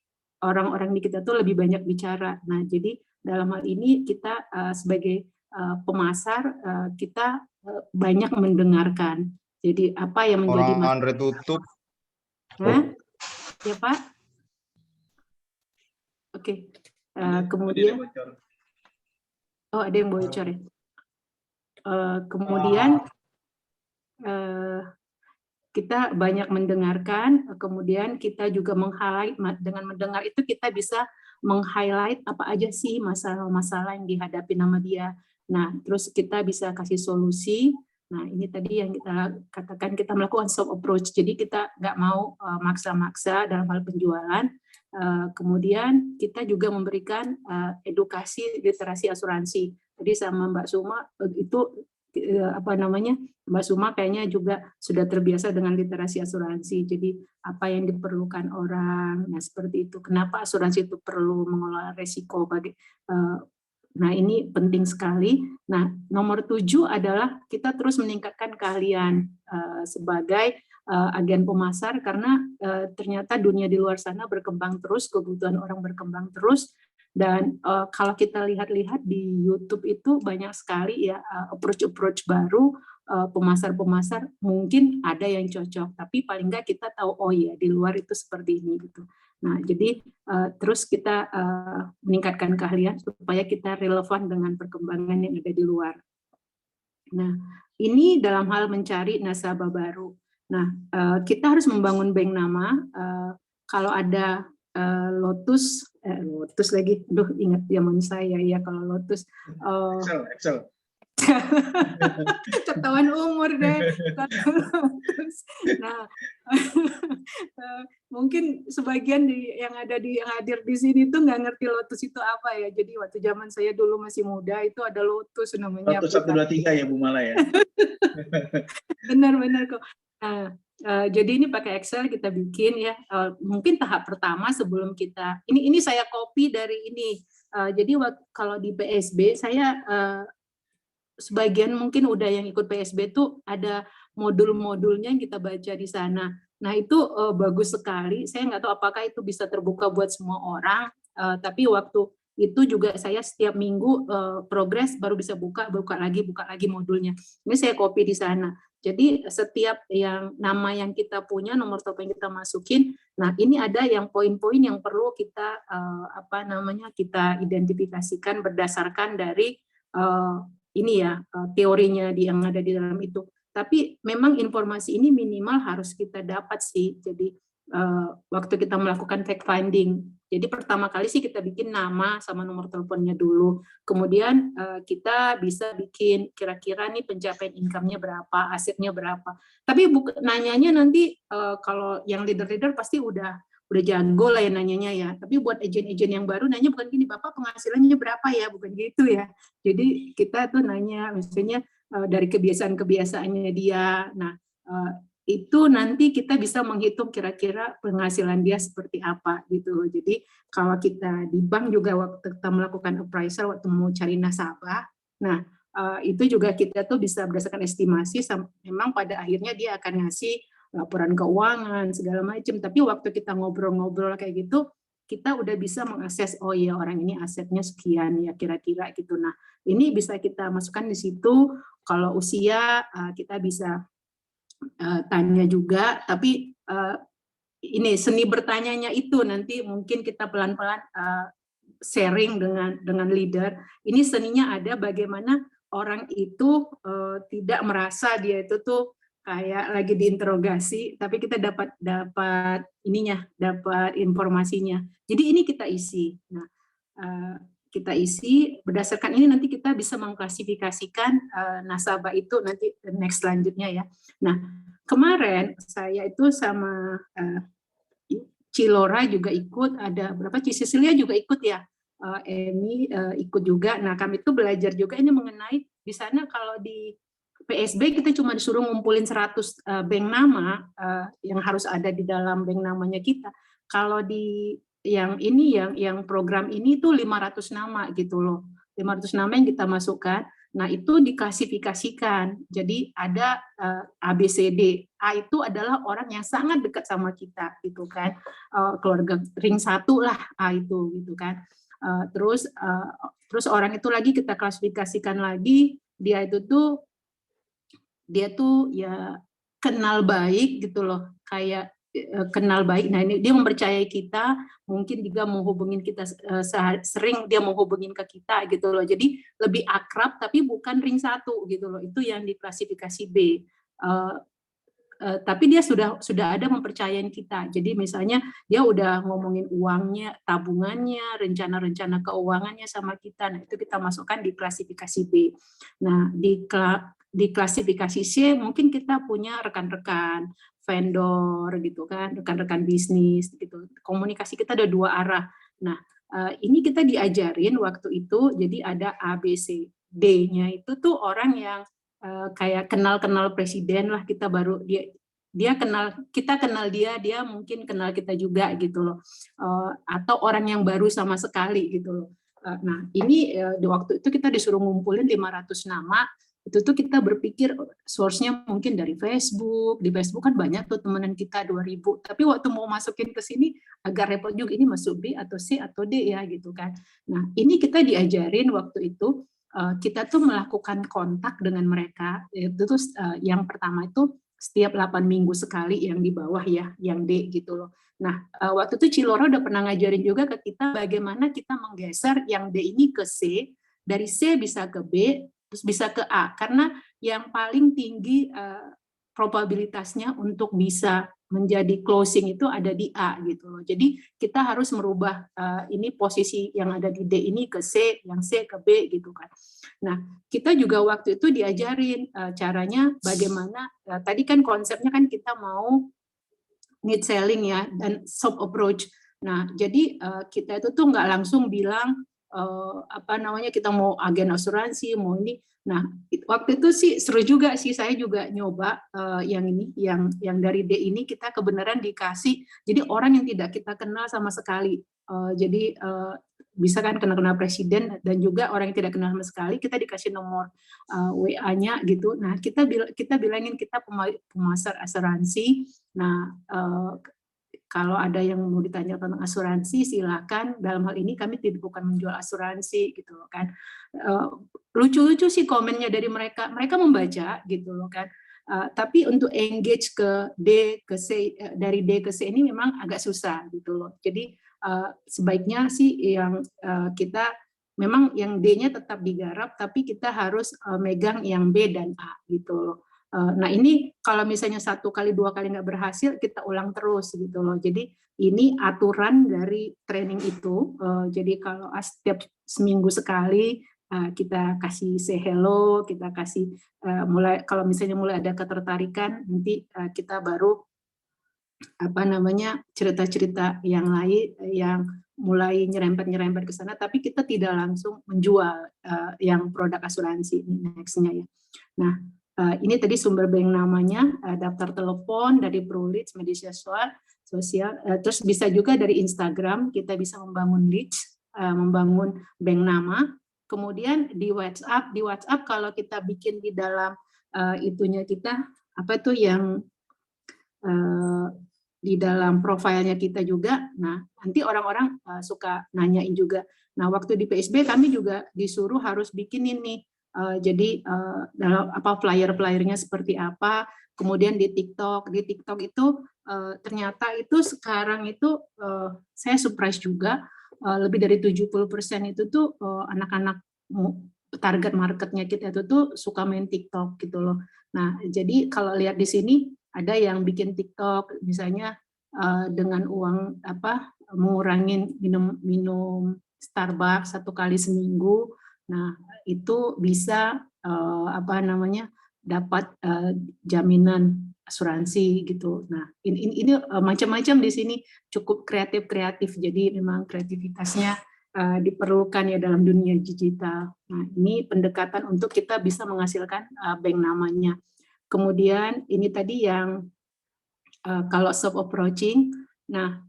orang-orang di kita tuh lebih banyak bicara. Nah jadi dalam hal ini kita sebagai pemasar, kita banyak mendengarkan. Jadi apa yang menjadi Andre tutup. Ya Pak. Oke. Kemudian ada yang bocor ya. Kemudian kita banyak mendengarkan, kemudian kita juga meng-highlight, dengan mendengar itu kita bisa meng-highlight apa aja sih masalah-masalah yang dihadapi sama dia. Nah, terus kita bisa kasih solusi. Nah, ini tadi yang kita katakan kita melakukan soft approach. Jadi kita nggak mau maksa-maksa dalam hal penjualan. Kemudian kita juga memberikan edukasi literasi asuransi. Jadi sama Mbak Suma itu Mbak Suma kayaknya juga sudah terbiasa dengan literasi asuransi. Jadi apa yang diperlukan orang, nah seperti itu. Kenapa asuransi itu perlu mengelola resiko nah ini penting sekali. Nah nomor 7 adalah kita terus meningkatkan keahlian sebagai agen pemasar, karena ternyata dunia di luar sana berkembang terus, kebutuhan orang berkembang terus. Dan kalau kita lihat-lihat di YouTube itu banyak sekali ya approach baru, pemasar-pemasar mungkin ada yang cocok, tapi paling nggak kita tahu oh ya di luar itu seperti ini gitu. Nah jadi terus kita meningkatkan keahlian supaya kita relevan dengan perkembangan yang ada di luar. Nah ini dalam hal mencari nasabah baru. Nah kita harus membangun bank nama. Kalau ada Lotus lagi, ingat zaman saya ya kalau Lotus. Excel. Ketahuan umur deh. Nah, mungkin sebagian yang hadir di sini tuh nggak ngerti Lotus itu apa ya. Jadi waktu zaman saya dulu masih muda itu ada Lotus namanya. Lotus 123 ya Bu Mala ya. Benar-benar kok. Nah, jadi ini pakai Excel kita bikin ya. Mungkin tahap pertama sebelum kita ini saya copy dari ini. Jadi kalau di PSB saya sebagian mungkin udah yang ikut PSB tuh ada modul-modulnya yang kita baca di sana. Nah itu bagus sekali. Saya nggak tahu apakah itu bisa terbuka buat semua orang. Tapi waktu itu juga saya setiap minggu progres baru bisa buka lagi modulnya. Ini saya copy di sana. Jadi setiap nama yang kita punya, nomor telepon yang kita masukin, nah ini ada yang poin-poin yang perlu kita kita identifikasikan berdasarkan dari ini ya teorinya yang ada di dalam itu. Tapi memang informasi ini minimal harus kita dapat sih. Jadi waktu kita melakukan fact finding. Jadi pertama kali sih kita bikin nama sama nomor teleponnya dulu. Kemudian kita bisa bikin kira-kira nih pencapaian income-nya berapa, asetnya berapa. Tapi nanyanya nanti kalau yang leader-leader pasti udah jago lah ya nanyanya ya. Tapi buat agen-agen yang baru nanya bukan gini, Bapak penghasilannya berapa ya? Bukan gitu ya. Jadi kita tuh nanya misalnya dari kebiasaan-kebiasaannya dia. Nah, itu nanti kita bisa menghitung kira-kira penghasilan dia seperti apa gitu. Jadi kalau kita di bank juga waktu kita melakukan appraisal waktu mau cari nasabah, nah itu juga kita tuh bisa berdasarkan estimasi, memang pada akhirnya dia akan ngasih laporan keuangan segala macam. Tapi waktu kita ngobrol-ngobrol kayak gitu, kita udah bisa mengakses, oh ya orang ini asetnya sekian ya kira-kira gitu. Nah ini bisa kita masukkan di situ. Kalau usia kita bisa tanya juga, tapi ini seni bertanyanya itu nanti mungkin kita pelan-pelan sharing dengan leader. Ini seninya ada bagaimana orang itu tidak merasa dia itu tuh kayak lagi diinterogasi, tapi kita dapat informasinya. Jadi ini kita isi. Nah, kita isi berdasarkan ini nanti kita bisa mengklasifikasikan nasabah itu nanti next selanjutnya ya. Nah, kemarin saya itu sama Cilora juga ikut, ada berapa, Cicilia juga ikut ya, Emi ikut juga. Nah kami itu belajar juga ini mengenai di sana kalau di PSB kita cuma disuruh ngumpulin 100 bank nama yang harus ada di dalam bank namanya kita. Kalau di yang ini yang program ini tuh 500 nama gitu loh, 500 nama yang kita masukkan. Nah itu diklasifikasikan, jadi ada ABCD. A itu adalah orang yang sangat dekat sama kita, gitu kan, keluarga ring 1 lah A itu, gitu kan. Terus orang itu lagi kita klasifikasikan lagi, dia tuh ya kenal baik gitu loh, kayak kenal baik. Nah ini dia mempercayai kita, mungkin juga mau hubungin kita sering dia mau hubungin ke kita gitu loh. Jadi lebih akrab tapi bukan ring 1 gitu loh. Itu yang di klasifikasi B. Tapi dia sudah ada mempercayain kita. Jadi misalnya dia udah ngomongin uangnya, tabungannya, rencana-rencana keuangannya sama kita. Nah itu kita masukkan di klasifikasi B. Nah di klasifikasi C mungkin kita punya rekan-rekan vendor gitu kan, rekan-rekan bisnis gitu. Komunikasi kita ada 2 arah. Nah, ini kita diajarin waktu itu, jadi ada A, B, C, D-nya itu tuh orang yang kayak kenal presiden lah, kita baru dia kenal, kita kenal dia mungkin kenal kita juga gitu loh. Atau orang yang baru sama sekali gitu loh. Nah, ini di waktu itu kita disuruh ngumpulin 500 nama. Itu tuh kita berpikir source-nya mungkin dari Facebook. Di Facebook kan banyak tuh temenan kita 2000. Tapi waktu mau masukin ke sini agak repot juga, ini masuk B atau C atau D ya gitu kan. Nah, ini kita diajarin waktu itu kita tuh melakukan kontak dengan mereka. Itu tuh yang pertama itu setiap 8 minggu sekali yang di bawah ya, yang D gitu loh. Nah, waktu itu Cilora udah pernah ngajarin juga ke kita bagaimana kita menggeser yang D ini ke C, dari C bisa ke B, terus bisa ke A, karena yang paling tinggi probabilitasnya untuk bisa menjadi closing itu ada di A gitu loh. Jadi kita harus merubah ini posisi yang ada di D ini ke C, yang C ke B gitu kan. Nah, kita juga waktu itu diajarin caranya bagaimana, tadi kan konsepnya kan kita mau need selling ya, dan soft approach. Nah, jadi kita itu tuh nggak langsung bilang kita mau agen asuransi, mau ini. Nah, waktu itu sih seru juga sih, saya juga nyoba yang ini, yang dari D ini kita kebenaran dikasih. Jadi orang yang tidak kita kenal sama sekali. Jadi bisa kan kenal presiden, dan juga orang yang tidak kenal sama sekali kita dikasih nomor WA-nya gitu. Nah, kita bilangin kita pemasar asuransi. Nah, kalau ada yang mau ditanya tentang asuransi, silakan. Dalam hal ini kami bukan menjual asuransi gitu loh kan. Lucu-lucu sih komennya dari mereka. Mereka membaca gitu loh kan. Tapi untuk engage ke D ke C, dari D ke C ini memang agak susah gitu loh. Jadi sebaiknya sih yang kita memang yang D-nya tetap digarap, tapi kita harus megang yang B dan A gitu loh. Nah ini kalau misalnya 1 kali 2 kali nggak berhasil, kita ulang terus gitu loh. Jadi ini aturan dari training itu. Jadi kalau setiap seminggu sekali kita kasih say hello, kita kasih kalau misalnya mulai ada ketertarikan, nanti kita baru cerita-cerita yang lain yang mulai nyerempet ke sana, tapi kita tidak langsung menjual yang produk asuransi next-nya ya. Nah, ini tadi sumber bank namanya, daftar telepon dari ProLeads, media sosial, terus bisa juga dari Instagram, kita bisa membangun leads, membangun bank nama. Kemudian di WhatsApp kalau kita bikin di dalam itunya kita, apa tuh yang di dalam profilnya kita juga, nah nanti orang-orang suka nanyain juga. Nah waktu di PSB kami juga disuruh harus bikin ini, jadi dalam flyer-flyernya seperti apa, kemudian di TikTok itu ternyata itu sekarang itu saya surprise juga, lebih dari 70% itu tuh anak-anak target marketnya kita itu tuh suka main TikTok gitu loh. Nah jadi kalau lihat di sini ada yang bikin TikTok misalnya dengan uang mengurangin minum Starbucks 1 kali seminggu. Nah, itu bisa dapat jaminan asuransi gitu. Nah, ini macam-macam di sini, cukup kreatif. Jadi memang kreativitasnya diperlukan ya dalam dunia digital. Nah, ini pendekatan untuk kita bisa menghasilkan bank namanya. Kemudian ini tadi yang kalau soft approaching, nah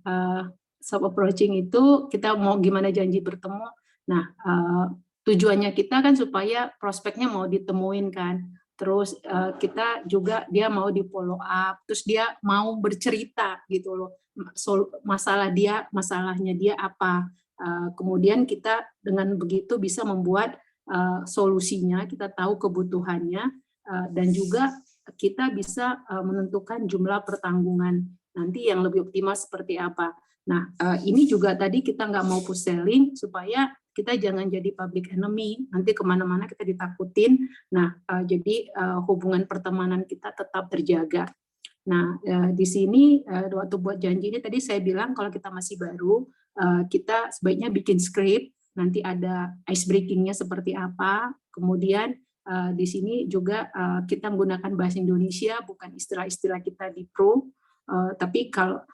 soft approaching itu kita mau gimana janji bertemu. Nah tujuannya kita kan supaya prospeknya mau ditemuin kan. Terus kita juga dia mau di follow up, terus dia mau bercerita gitu loh, masalahnya dia apa. Kemudian kita dengan begitu bisa membuat solusinya, kita tahu kebutuhannya, dan juga kita bisa menentukan jumlah pertanggungan nanti yang lebih optimal seperti apa. Nah, ini juga tadi kita nggak mau push selling supaya kita jangan jadi public enemy, nanti kemana-mana kita ditakutin. Nah, jadi hubungan pertemanan kita tetap terjaga. Nah, di sini waktu buat janji ini tadi saya bilang kalau kita masih baru, kita sebaiknya bikin script, nanti ada ice breaking-nya seperti apa, kemudian di sini juga kita menggunakan bahasa Indonesia, bukan istilah-istilah kita di pro, tapi kalau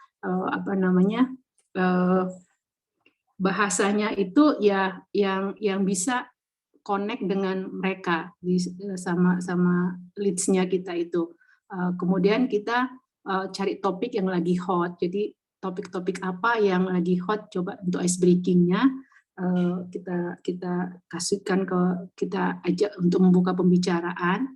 bahasanya itu ya yang bisa connect dengan mereka sama leads-nya kita itu. Kemudian kita cari topik yang lagi hot. Jadi topik-topik apa yang lagi hot, coba untuk ice breaking-nya kita kasihkan kita ajak untuk membuka pembicaraan.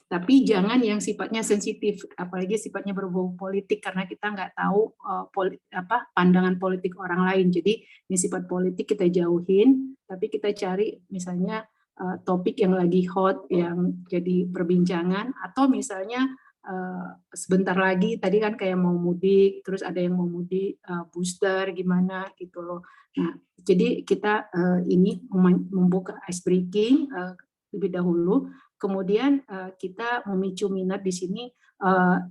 Tapi jangan yang sifatnya sensitif, apalagi sifatnya berbau politik, karena kita nggak tahu pandangan politik orang lain. Jadi ini sifat politik kita jauhin, tapi kita cari misalnya topik yang lagi hot, yang jadi perbincangan, atau misalnya sebentar lagi tadi kan kayak mau mudik, terus ada yang mau mudik booster gimana gitu loh. Nah, jadi kita ini membuka ice breaking lebih dahulu. kemudian kita memicu minat di sini.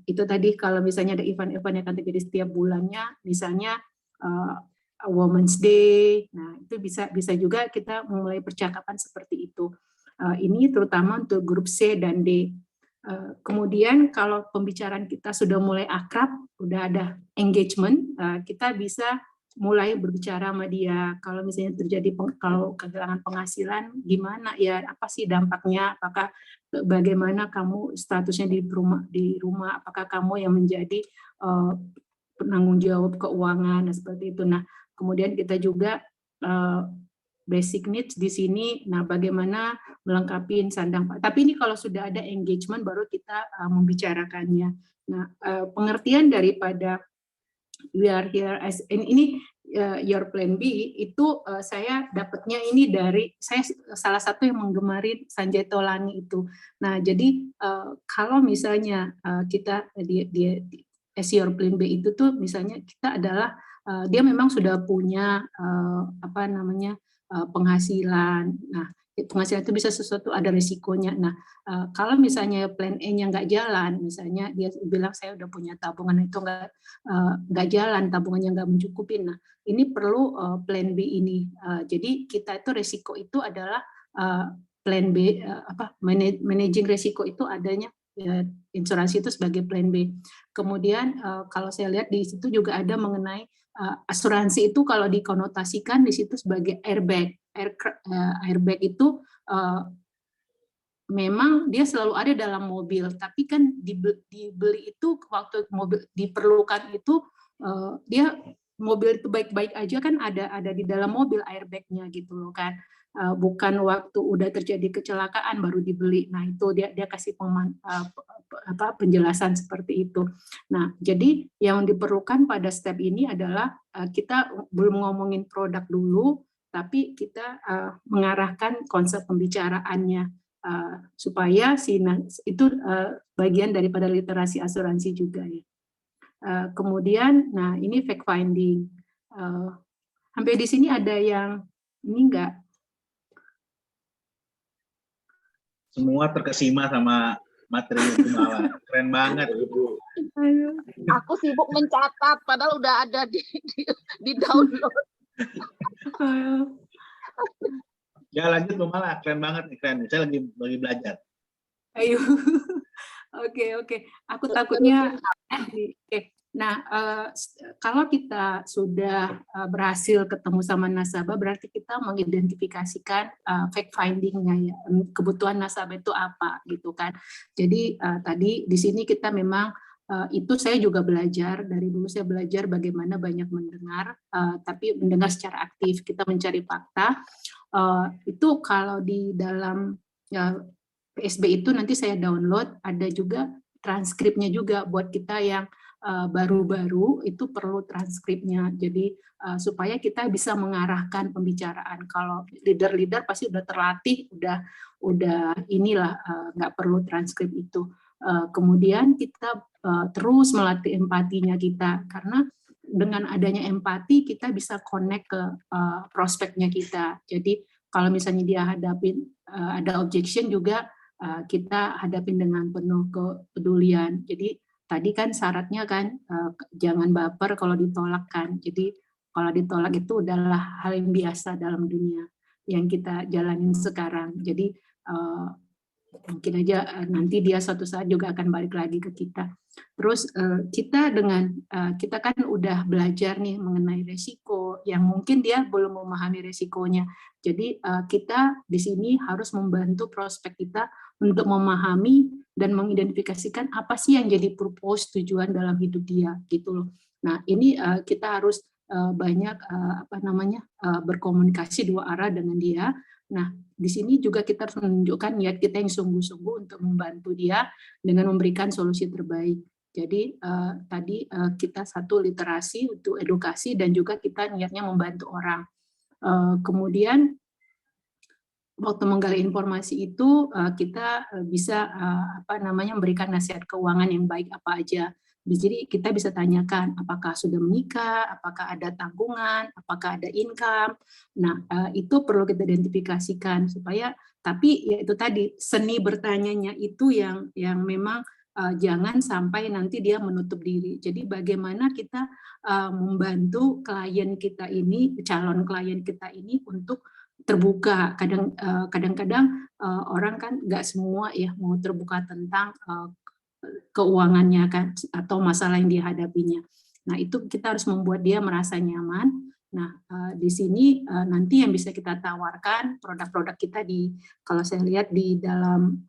Itu tadi kalau misalnya ada event-event yang akan terjadi setiap bulannya, misalnya Women's Day, nah itu bisa juga kita mulai percakapan seperti itu. Ini terutama untuk grup C dan D. Kemudian kalau pembicaraan kita sudah mulai akrab, udah ada engagement, kita bisa mulai berbicara sama dia. Kalau misalnya terjadi kalau kehilangan penghasilan, gimana ya? Apa sih dampaknya? Apakah bagaimana kamu statusnya di rumah? Apakah kamu yang menjadi penanggung jawab keuangan dan seperti itu. Nah, kemudian kita juga basic needs di sini. Nah, bagaimana melengkapi sandang. Tapi ini kalau sudah ada engagement baru kita membicarakannya. Nah, pengertian daripada we are here as ini your plan B itu saya dapatnya ini dari saya salah satu yang menggemari Sanjay Tolani itu. Nah, jadi kalau misalnya kita di as your plan B itu tuh misalnya kita adalah dia memang sudah punya penghasilan. Nah, penghasilan itu bisa sesuatu ada risikonya. Nah, kalau misalnya plan A-nya nggak jalan, misalnya dia bilang saya udah punya tabungan itu nggak jalan, tabungannya nggak mencukupi. Nah, ini perlu plan B ini. Jadi kita itu risiko itu adalah plan B, managing risiko itu adanya insuransi itu sebagai plan B. Kemudian kalau saya lihat di situ juga ada mengenai asuransi itu kalau dikonotasikan di situ sebagai airbag. Airbag itu memang dia selalu ada dalam mobil, tapi kan dibeli itu waktu mobil diperlukan itu dia mobil itu baik-baik aja kan ada di dalam mobil airbag-nya gitu loh kan. Bukan waktu udah terjadi kecelakaan baru dibeli. Nah, itu dia kasih penjelasan seperti itu. Nah, jadi yang diperlukan pada step ini adalah kita belum ngomongin produk dulu, tapi kita mengarahkan konsep pembicaraannya supaya itu bagian daripada literasi asuransi juga ya. Kemudian, nah ini fact finding. Sampai di sini ada yang ini enggak? Semua terkesima sama materi itu malah keren banget Ibu. Aku sibuk mencatat padahal udah ada di download. Ya lanjut Bu Mala, keren banget nih, keren. Saya lagi belajar. Ayo. Oke. Aku takutnya oke. Nah, kalau kita sudah berhasil ketemu sama nasabah, berarti kita mengidentifikasikan fact finding-nya ya, kebutuhan nasabah itu apa gitu kan. Jadi tadi di sini kita memang itu saya juga belajar dari dulu, saya belajar bagaimana banyak mendengar, tapi mendengar secara aktif, kita mencari fakta. Itu kalau di dalam PSB itu nanti saya download, ada juga transkripnya juga buat kita yang baru-baru itu perlu transkripnya. Jadi supaya kita bisa mengarahkan pembicaraan. Kalau leader-leader pasti udah terlatih, udah inilah nggak perlu transkrip itu. Kemudian kita terus melatih empatinya kita, karena dengan adanya empati kita bisa connect ke prospeknya kita. Jadi kalau misalnya dia hadapin ada objection juga kita hadapin dengan penuh kepedulian. Jadi tadi kan syaratnya kan jangan baper kalau ditolak kan. Jadi kalau ditolak itu adalah hal yang biasa dalam dunia yang kita jalanin sekarang. Jadi mungkin aja nanti dia suatu saat juga akan balik lagi ke kita. Terus kita kan udah belajar nih mengenai resiko yang mungkin dia belum memahami resikonya. Jadi kita di sini harus membantu prospek kita untuk memahami dan mengidentifikasikan apa sih yang jadi purpose, tujuan dalam hidup dia gitu loh. Nah, ini kita harus banyak berkomunikasi dua arah dengan dia. Nah, di sini juga kita harus menunjukkan niat kita yang sungguh-sungguh untuk membantu dia dengan memberikan solusi terbaik. Jadi tadi kita satu literasi untuk edukasi dan juga kita niatnya membantu orang. Kemudian waktu menggali informasi itu kita bisa memberikan nasihat keuangan yang baik apa aja. Jadi kita bisa tanyakan apakah sudah menikah, apakah ada tanggungan, apakah ada income. Nah, itu perlu kita identifikasikan supaya, tapi ya itu tadi seni bertanyanya itu yang memang jangan sampai nanti dia menutup diri. Jadi bagaimana kita membantu klien kita ini, calon klien kita ini untuk terbuka. Kadang-kadang orang kan nggak semua ya mau terbuka tentang keuangannya kan atau masalah yang dihadapinya. Nah, itu kita harus membuat dia merasa nyaman. Nah, di sini nanti yang bisa kita tawarkan produk-produk kita kalau saya lihat di dalam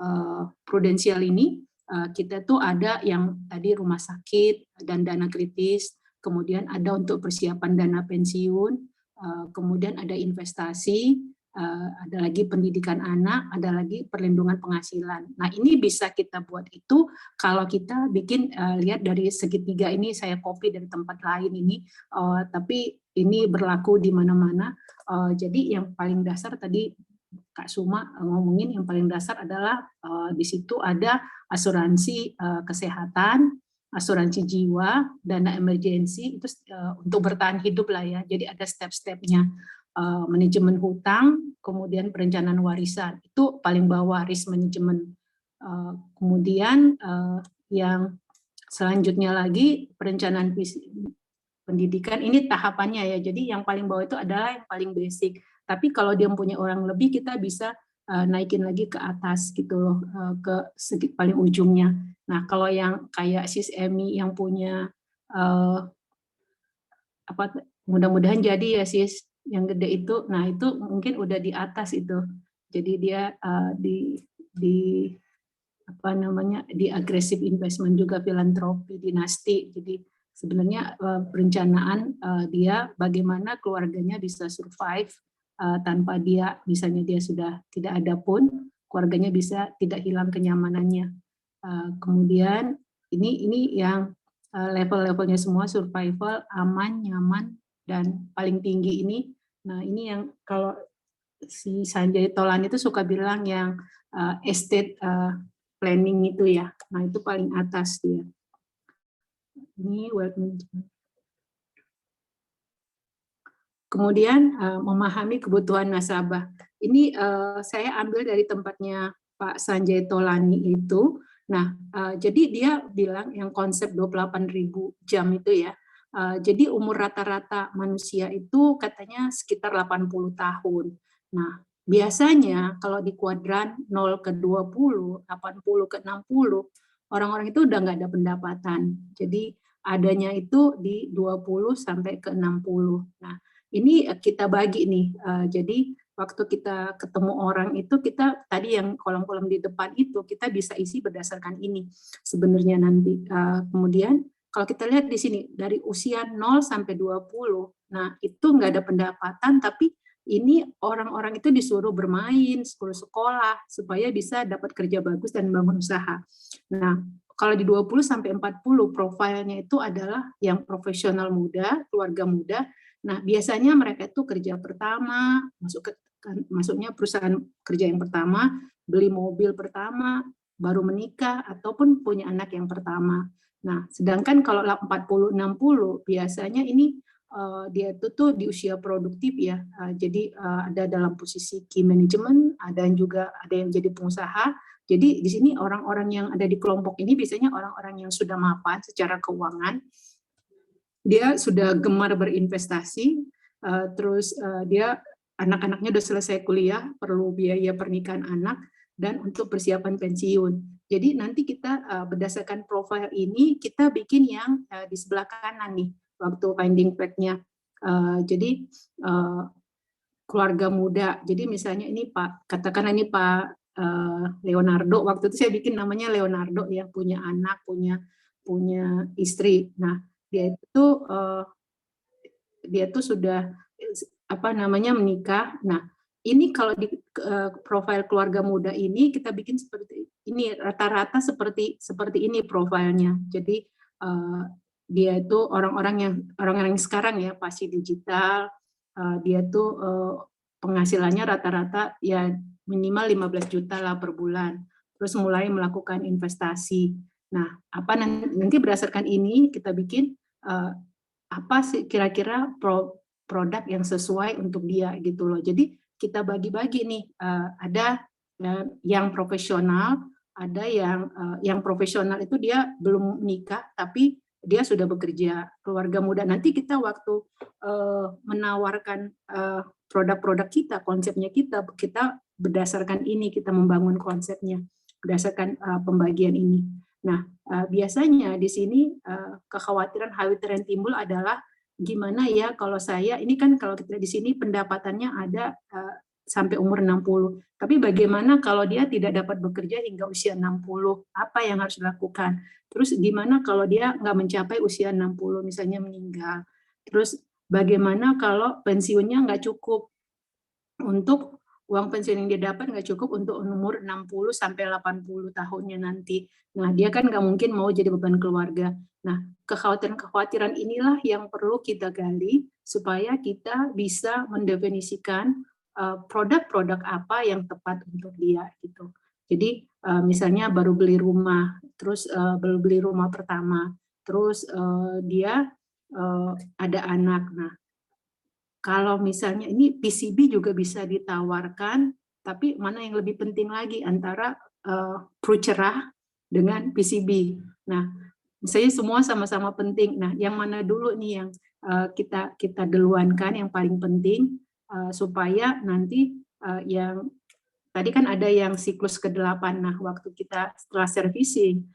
prudensial ini, kita tuh ada yang tadi rumah sakit dan dana kritis, kemudian ada untuk persiapan dana pensiun, kemudian ada investasi, ada lagi pendidikan anak, ada lagi perlindungan penghasilan. Nah, ini bisa kita buat itu kalau kita bikin, lihat dari segitiga ini, saya copy dari tempat lain ini, tapi ini berlaku di mana-mana. Jadi yang paling dasar tadi Kak Suma ngomongin, yang paling dasar adalah di situ ada asuransi kesehatan, asuransi jiwa, dana emergensi, itu untuk bertahan hidup lah ya. Jadi ada step-stepnya. Manajemen hutang, kemudian perencanaan warisan, itu paling bawah risk management. Kemudian yang selanjutnya lagi perencanaan pendidikan, ini tahapannya ya, jadi yang paling bawah itu adalah yang paling basic, tapi kalau dia punya orang lebih kita bisa naikin lagi ke atas gitu loh, ke segi paling ujungnya. Nah, kalau yang kayak Sis Emi yang punya mudah-mudahan jadi ya Sis, yang gede itu, nah itu mungkin udah di atas itu. Jadi dia di apa namanya, di aggressive investment juga, filantropi, dinasti. Jadi sebenarnya perencanaan dia bagaimana keluarganya bisa survive tanpa dia, misalnya dia sudah tidak ada pun, keluarganya bisa tidak hilang kenyamanannya. Kemudian ini yang level-levelnya semua, survival, aman, nyaman, dan paling tinggi ini. Nah, ini yang kalau si Sanjay Tolan itu suka bilang yang estate planning itu ya. Nah, itu paling atas dia. Ini wealth management. Kemudian memahami kebutuhan nasabah. Ini saya ambil dari tempatnya Pak Sanjay Tolani itu. Nah, jadi dia bilang yang konsep 28.000 jam itu ya. Jadi umur rata-rata manusia itu katanya sekitar 80 tahun. Nah, biasanya kalau di kuadran 0 ke 20, 80 ke 60, orang-orang itu udah nggak ada pendapatan. Jadi adanya itu di 20 sampai ke 60. Nah, ini kita bagi nih. Jadi waktu kita ketemu orang itu, kita tadi yang kolom-kolom di depan itu kita bisa isi berdasarkan ini sebenarnya nanti. Kemudian kalau kita lihat di sini dari usia 0 sampai 20, nah itu nggak ada pendapatan, tapi ini orang-orang itu disuruh bermain, disuruh sekolah supaya bisa dapat kerja bagus dan bangun usaha. Nah, kalau di 20 sampai 40 profilnya itu adalah yang profesional muda, keluarga muda. Nah, biasanya mereka itu kerja pertama, masuknya perusahaan kerja yang pertama, beli mobil pertama, baru menikah, ataupun punya anak yang pertama. Nah, sedangkan kalau 40-60, biasanya ini dia itu tuh di usia produktif ya. Jadi ada dalam posisi key management, ada yang jadi pengusaha. Jadi di sini orang-orang yang ada di kelompok ini biasanya orang-orang yang sudah mapan secara keuangan. Dia sudah gemar berinvestasi, terus dia anak-anaknya udah selesai kuliah, perlu biaya pernikahan anak, dan untuk persiapan pensiun. Jadi nanti kita berdasarkan profil ini, kita bikin yang di sebelah kanan nih, waktu finding fact-nya. Jadi keluarga muda, jadi misalnya ini Pak, katakanlah ini Pak Leonardo, waktu itu saya bikin namanya Leonardo ya, punya anak, punya istri. Nah, dia itu sudah menikah. Nah, ini kalau di profil keluarga muda ini kita bikin seperti ini, rata-rata seperti ini profilnya. Jadi dia itu orang-orang yang sekarang ya, pasti digital, dia tuh penghasilannya rata-rata ya minimal 15 juta lah per bulan. Terus mulai melakukan investasi. Nah, nanti berdasarkan ini kita bikin apa sih kira-kira produk yang sesuai untuk dia gitu loh. Jadi kita bagi-bagi nih, ada yang profesional, ada yang profesional itu dia belum menikah tapi dia sudah bekerja, keluarga muda. Nanti kita waktu menawarkan produk-produk kita, konsepnya kita berdasarkan ini, kita membangun konsepnya berdasarkan pembagian ini. Nah, biasanya di sini kekhawatiran yang timbul adalah gimana ya kalau saya, ini kan kalau kita di sini pendapatannya ada sampai umur 60, tapi bagaimana kalau dia tidak dapat bekerja hingga usia 60, apa yang harus dilakukan? Terus gimana kalau dia nggak mencapai usia 60, misalnya meninggal? Terus bagaimana kalau pensiunnya nggak cukup untuk uang pensiun yang dia dapat nggak cukup untuk umur 60 sampai 80 tahunnya nanti. Nah, dia kan nggak mungkin mau jadi beban keluarga. Nah, kekhawatiran-kekhawatiran inilah yang perlu kita gali supaya kita bisa mendefinisikan produk-produk apa yang tepat untuk dia gitu. Jadi misalnya baru beli rumah, terus baru beli rumah pertama, terus dia ada anak. Nah, kalau misalnya ini PCB juga bisa ditawarkan, tapi mana yang lebih penting lagi antara perut cerah dengan PCB. Nah, misalnya semua sama-sama penting. Nah, yang mana dulu nih yang kita duluankan yang paling penting supaya nanti yang tadi kan ada yang siklus ke-8. Nah, waktu kita setelah servicing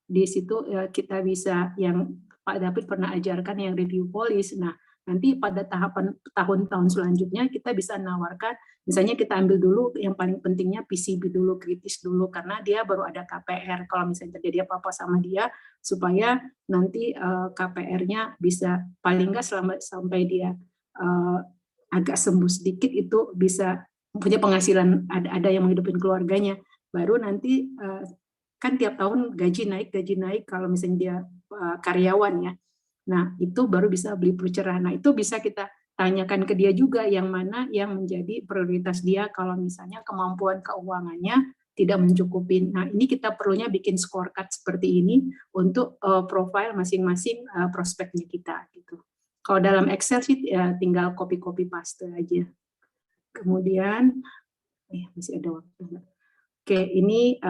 di situ kita bisa yang Pak David pernah ajarkan yang review policy. Nah, nanti pada tahapan tahun-tahun selanjutnya kita bisa menawarkan, misalnya kita ambil dulu yang paling pentingnya PCB dulu, kritis dulu, karena dia baru ada KPR. Kalau misalnya terjadi apa-apa sama dia, supaya nanti KPR-nya bisa paling nggak sampai dia agak sembuh sedikit itu bisa punya penghasilan, ada yang menghidupin keluarganya. Baru nanti kan tiap tahun gaji naik kalau misalnya dia karyawan ya. Nah, itu baru bisa beli perut cerah. Nah, itu bisa kita tanyakan ke dia juga yang mana yang menjadi prioritas dia kalau misalnya kemampuan keuangannya tidak mencukupi. Nah, ini kita perlunya bikin scorecard seperti ini untuk profile masing-masing prospeknya kita gitu. Kalau dalam Excel sih ya tinggal copy paste aja. Kemudian masih ada waktu. Oke, ini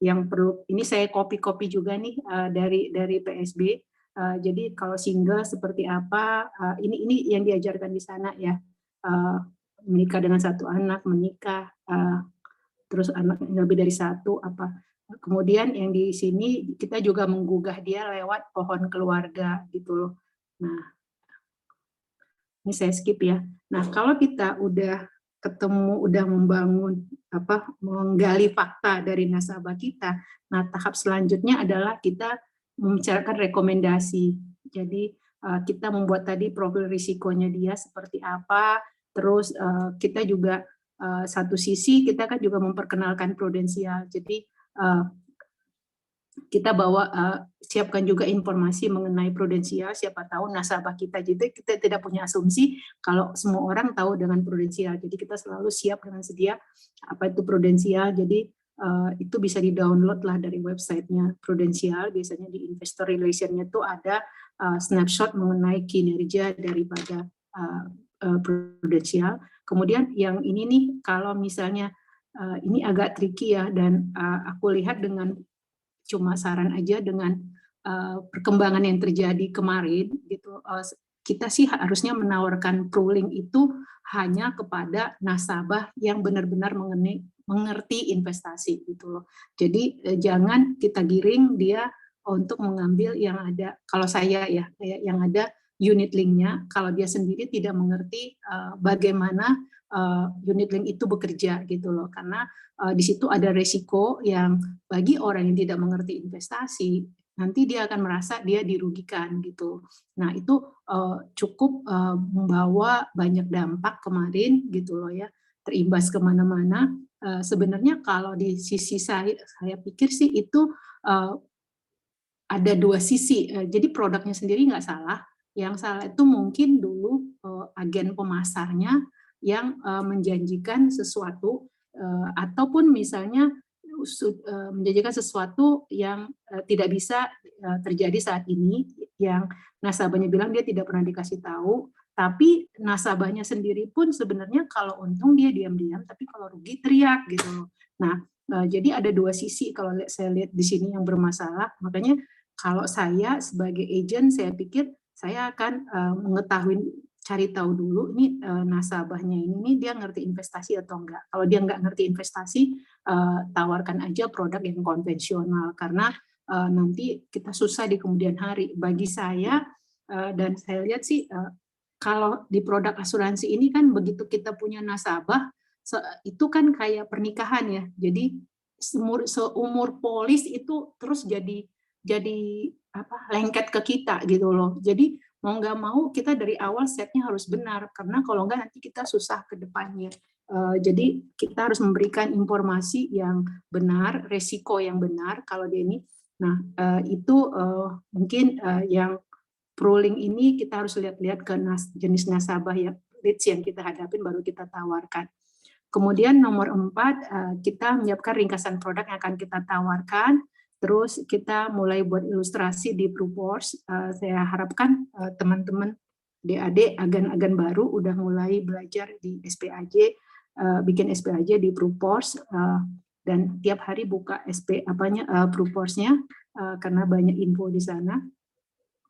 yang perlu, ini saya copy juga nih dari PSB. Jadi kalau single seperti apa, ini yang diajarkan di sana ya, menikah dengan satu anak, menikah, terus anak lebih dari satu apa. Kemudian yang di sini kita juga menggugah dia lewat pohon keluarga gitu loh. Nah, ini saya skip ya. Nah, kalau kita udah ketemu, udah membangun menggali fakta dari nasabah kita, nah tahap selanjutnya adalah kita membicarakan rekomendasi. Jadi kita membuat tadi profil risikonya dia seperti apa, terus kita juga satu sisi kita kan juga memperkenalkan prudensial. Jadi kita bawa siapkan juga informasi mengenai prudensial, siapa tahu nasabah kita, jadi kita tidak punya asumsi kalau semua orang tahu dengan prudensial, jadi kita selalu siap dengan sedia apa itu prudensial. Jadi itu bisa di-download lah dari websitenya prudensial. Biasanya di investor relation-nya itu ada snapshot mengenai kinerja daripada prudensial. Kemudian yang ini nih, kalau misalnya ini agak tricky ya, dan aku lihat dengan cuma saran aja dengan perkembangan yang terjadi kemarin gitu, kita sih harusnya menawarkan pooling itu hanya kepada nasabah yang benar-benar mengerti investasi gitu loh. Jadi jangan kita giring dia untuk mengambil yang ada, kalau saya ya kayak yang ada unit link-nya, kalau dia sendiri tidak mengerti bagaimana unit link itu bekerja gitu loh, karena di situ ada resiko yang bagi orang yang tidak mengerti investasi, nanti dia akan merasa dia dirugikan gitu. Nah, itu cukup membawa banyak dampak kemarin gitu loh ya, terimbas kemana-mana. Sebenarnya kalau di sisi saya pikir sih itu ada dua sisi. Jadi produknya sendiri nggak salah, yang salah itu mungkin dulu agen pemasarnya yang menjanjikan sesuatu, ataupun misalnya menjanjikan sesuatu yang tidak bisa terjadi saat ini, yang nasabahnya bilang dia tidak pernah dikasih tahu, tapi nasabahnya sendiri pun sebenarnya kalau untung dia diam-diam, tapi kalau rugi teriak gitu loh. Nah, jadi ada dua sisi kalau saya lihat di sini yang bermasalah. Makanya kalau saya sebagai agent, saya pikir saya akan mengetahui, cari tahu dulu ini nasabahnya ini dia ngerti investasi atau enggak. Kalau dia nggak ngerti investasi, tawarkan aja produk yang konvensional, karena nanti kita susah di kemudian hari. Bagi saya dan saya lihat sih, kalau di produk asuransi ini kan begitu kita punya nasabah, itu kan kayak pernikahan ya. Jadi seumur polis itu terus jadi lengket ke kita gitu loh. Jadi mau nggak mau kita dari awal setnya harus benar, karena kalau nggak nanti kita susah ke depannya. Jadi kita harus memberikan informasi yang benar, resiko yang benar kalau dia ini. Nah, itu mungkin yang ruling ini kita harus lihat-lihat ke jenis nasabah ya, leads yang kita hadapin baru kita tawarkan. Kemudian nomor 4, kita menyiapkan ringkasan produk yang akan kita tawarkan. Terus kita mulai buat ilustrasi di Proofforce. Saya harapkan teman-teman adik-adik agan-agan baru udah mulai belajar di SPAJ, bikin SPAJ di Proofforce, dan tiap hari buka Proofforce-nya karena banyak info di sana.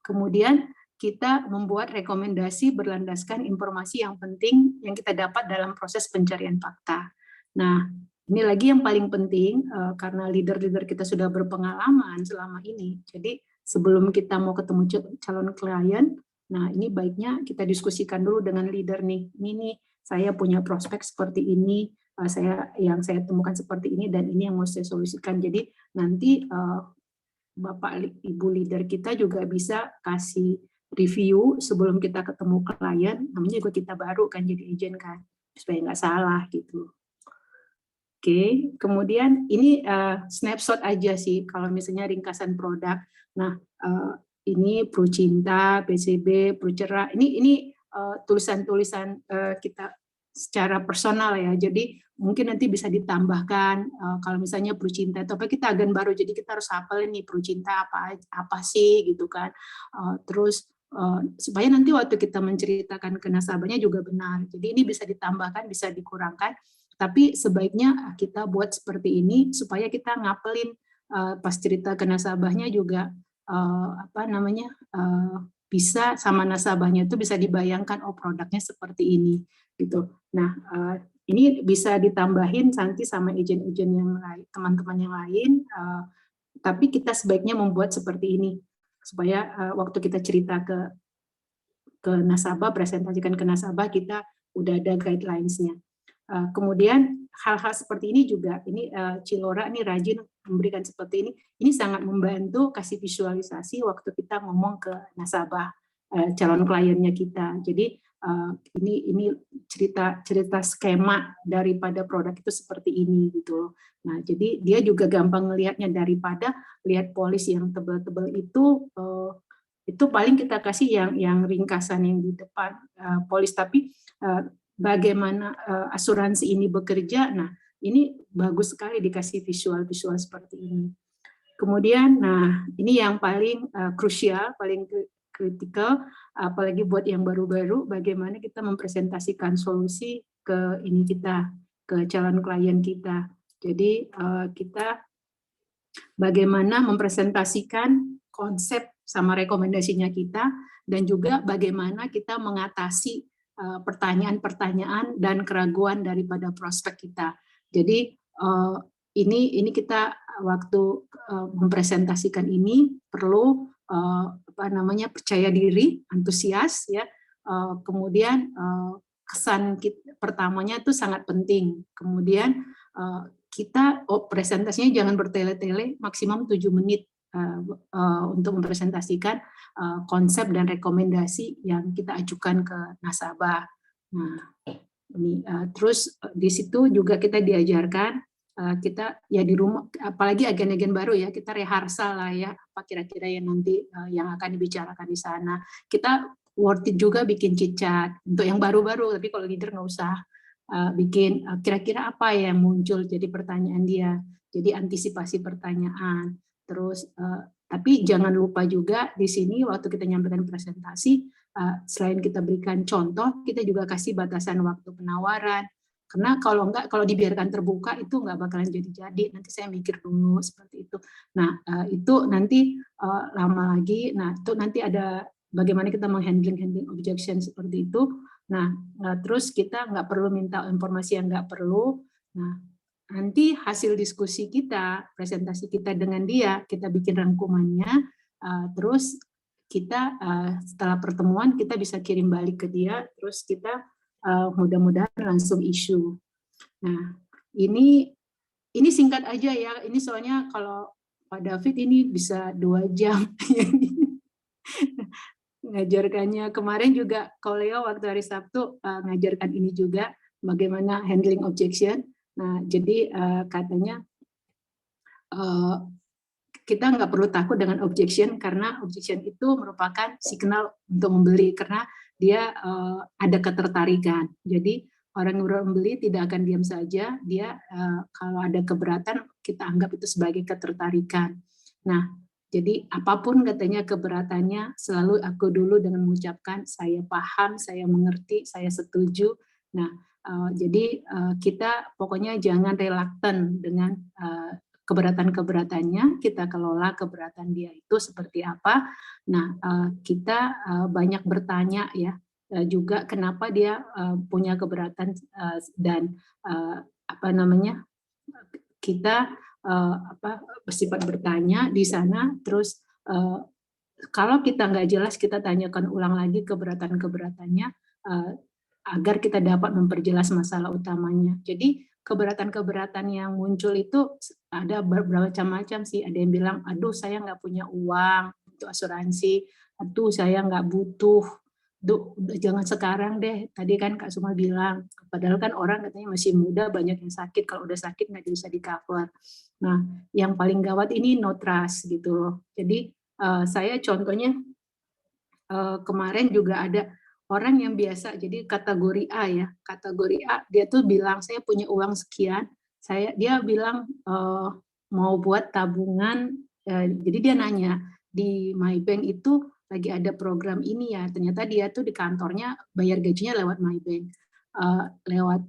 Kemudian kita membuat rekomendasi berlandaskan informasi yang penting yang kita dapat dalam proses pencarian fakta. Nah, ini lagi yang paling penting, karena leader-leader kita sudah berpengalaman selama ini. Jadi sebelum kita mau ketemu calon klien, nah ini baiknya kita diskusikan dulu dengan leader nih. Ini saya punya prospek seperti ini, yang saya temukan seperti ini, dan ini yang mau saya solusikan. Jadi nanti Bapak Ibu leader kita juga bisa kasih review sebelum kita ketemu klien, namanya juga kita baru kan jadi agent kan, supaya nggak salah gitu. Oke, kemudian ini snapshot aja sih kalau misalnya ringkasan produk. Nah, ini Procinta, PCB, Procerah. Ini tulisan-tulisan kita secara personal ya. Jadi mungkin nanti bisa ditambahkan kalau misalnya Procinta itu apa, kita agen baru, jadi kita harus hafal nih Procinta apa sih gitu kan. Terus supaya nanti waktu kita menceritakan ke nasabahnya juga benar. Jadi ini bisa ditambahkan, bisa dikurangkan. Tapi sebaiknya kita buat seperti ini supaya kita ngapelin pas cerita ke nasabahnya juga bisa sama nasabahnya itu bisa dibayangkan, oh produknya seperti ini gitu. Nah, ini bisa ditambahin nanti sama agent-agent yang lain, teman-teman yang lain. Tapi kita sebaiknya membuat seperti ini supaya waktu kita cerita ke nasabah, presentasikan ke nasabah, kita udah ada guidelines-nya. Kemudian hal-hal seperti ini juga, ini Cilora ini rajin memberikan seperti ini sangat membantu kasih visualisasi waktu kita ngomong ke nasabah, calon kliennya kita. Jadi ini cerita skema daripada produk itu seperti ini gitu. Nah, jadi dia juga gampang ngelihatnya daripada lihat polis yang tebal-tebal itu paling kita kasih yang ringkasan yang di depan polis, tapi bagaimana asuransi ini bekerja. Nah, ini bagus sekali dikasih visual-visual seperti ini. Kemudian, nah ini yang paling krusial, paling kritikal, apalagi buat yang baru-baru, bagaimana kita mempresentasikan solusi ke calon klien kita. Jadi kita bagaimana mempresentasikan konsep sama rekomendasinya kita, dan juga bagaimana kita mengatasi pertanyaan-pertanyaan dan keraguan daripada prospek kita. Jadi ini kita waktu mempresentasikan ini perlu percaya diri, antusias ya. Kemudian kesan pertamanya itu sangat penting. Kemudian kita presentasinya jangan bertele-tele, maksimum 7 menit untuk mempresentasikan konsep dan rekomendasi yang kita ajukan ke nasabah. Nah, ini terus di situ juga kita diajarkan kita ya di rumah, apalagi agen-agen baru ya, kita rehearsal lah ya, apa kira-kira yang nanti yang akan dibicarakan di sana. Kita worth it juga bikin chit-chat untuk yang baru-baru, tapi kalau leader nggak usah bikin kira-kira apa yang muncul jadi pertanyaan dia. Jadi antisipasi pertanyaan. Terus tapi jangan lupa juga di sini waktu kita nyampaikan presentasi, selain kita berikan contoh, kita juga kasih batasan waktu penawaran. Karena kalau dibiarkan terbuka itu nggak bakalan jadi-jadi. Nanti saya mikir dulu seperti itu. Nah, itu nanti lama lagi. Nah, itu nanti ada bagaimana kita handling objection seperti itu. Nah, terus kita nggak perlu minta informasi yang nggak perlu. Nah, nanti hasil diskusi kita, presentasi kita dengan dia, kita bikin rangkumannya, terus kita setelah pertemuan kita bisa kirim balik ke dia, terus kita mudah-mudahan langsung isu. Nah, ini singkat aja ya. Ini soalnya kalau Pak David ini bisa 2 jam ngajarkannya. Kemarin juga kalau Leo waktu hari Sabtu ngajarkan ini juga bagaimana handling objection. Nah, jadi katanya kita nggak perlu takut dengan objection karena objection itu merupakan signal untuk membeli karena dia ada ketertarikan. Jadi orang yang membeli tidak akan diam saja, dia kalau ada keberatan kita anggap itu sebagai ketertarikan. Nah, jadi apapun katanya keberatannya selalu aku dulu dengan mengucapkan saya paham, saya mengerti, saya setuju. Nah, jadi kita pokoknya jangan reluctant dengan keberatan-keberatannya, kita kelola keberatan dia itu seperti apa. Nah, kita banyak bertanya ya, juga kenapa dia punya keberatan dan apa namanya, kita bersifat bertanya di sana, terus kalau kita nggak jelas kita tanyakan ulang lagi keberatan-keberatannya agar kita dapat memperjelas masalah utamanya. Jadi keberatan-keberatan yang muncul itu ada beberapa macam sih. Ada yang bilang, aduh saya nggak punya uang untuk asuransi, aduh saya nggak butuh, duh, jangan sekarang deh. Tadi kan Kak Suma bilang, padahal kan orang katanya masih muda, banyak yang sakit, kalau udah sakit nggak bisa di cover. Nah, yang paling gawat ini no trust gitu loh. Jadi saya contohnya kemarin juga ada orang yang biasa, jadi kategori A ya, kategori A dia tuh bilang saya punya uang sekian, dia bilang mau buat tabungan, jadi dia nanya di MyBank itu lagi ada program ini ya, ternyata dia tuh di kantornya bayar gajinya lewat MyBank, lewat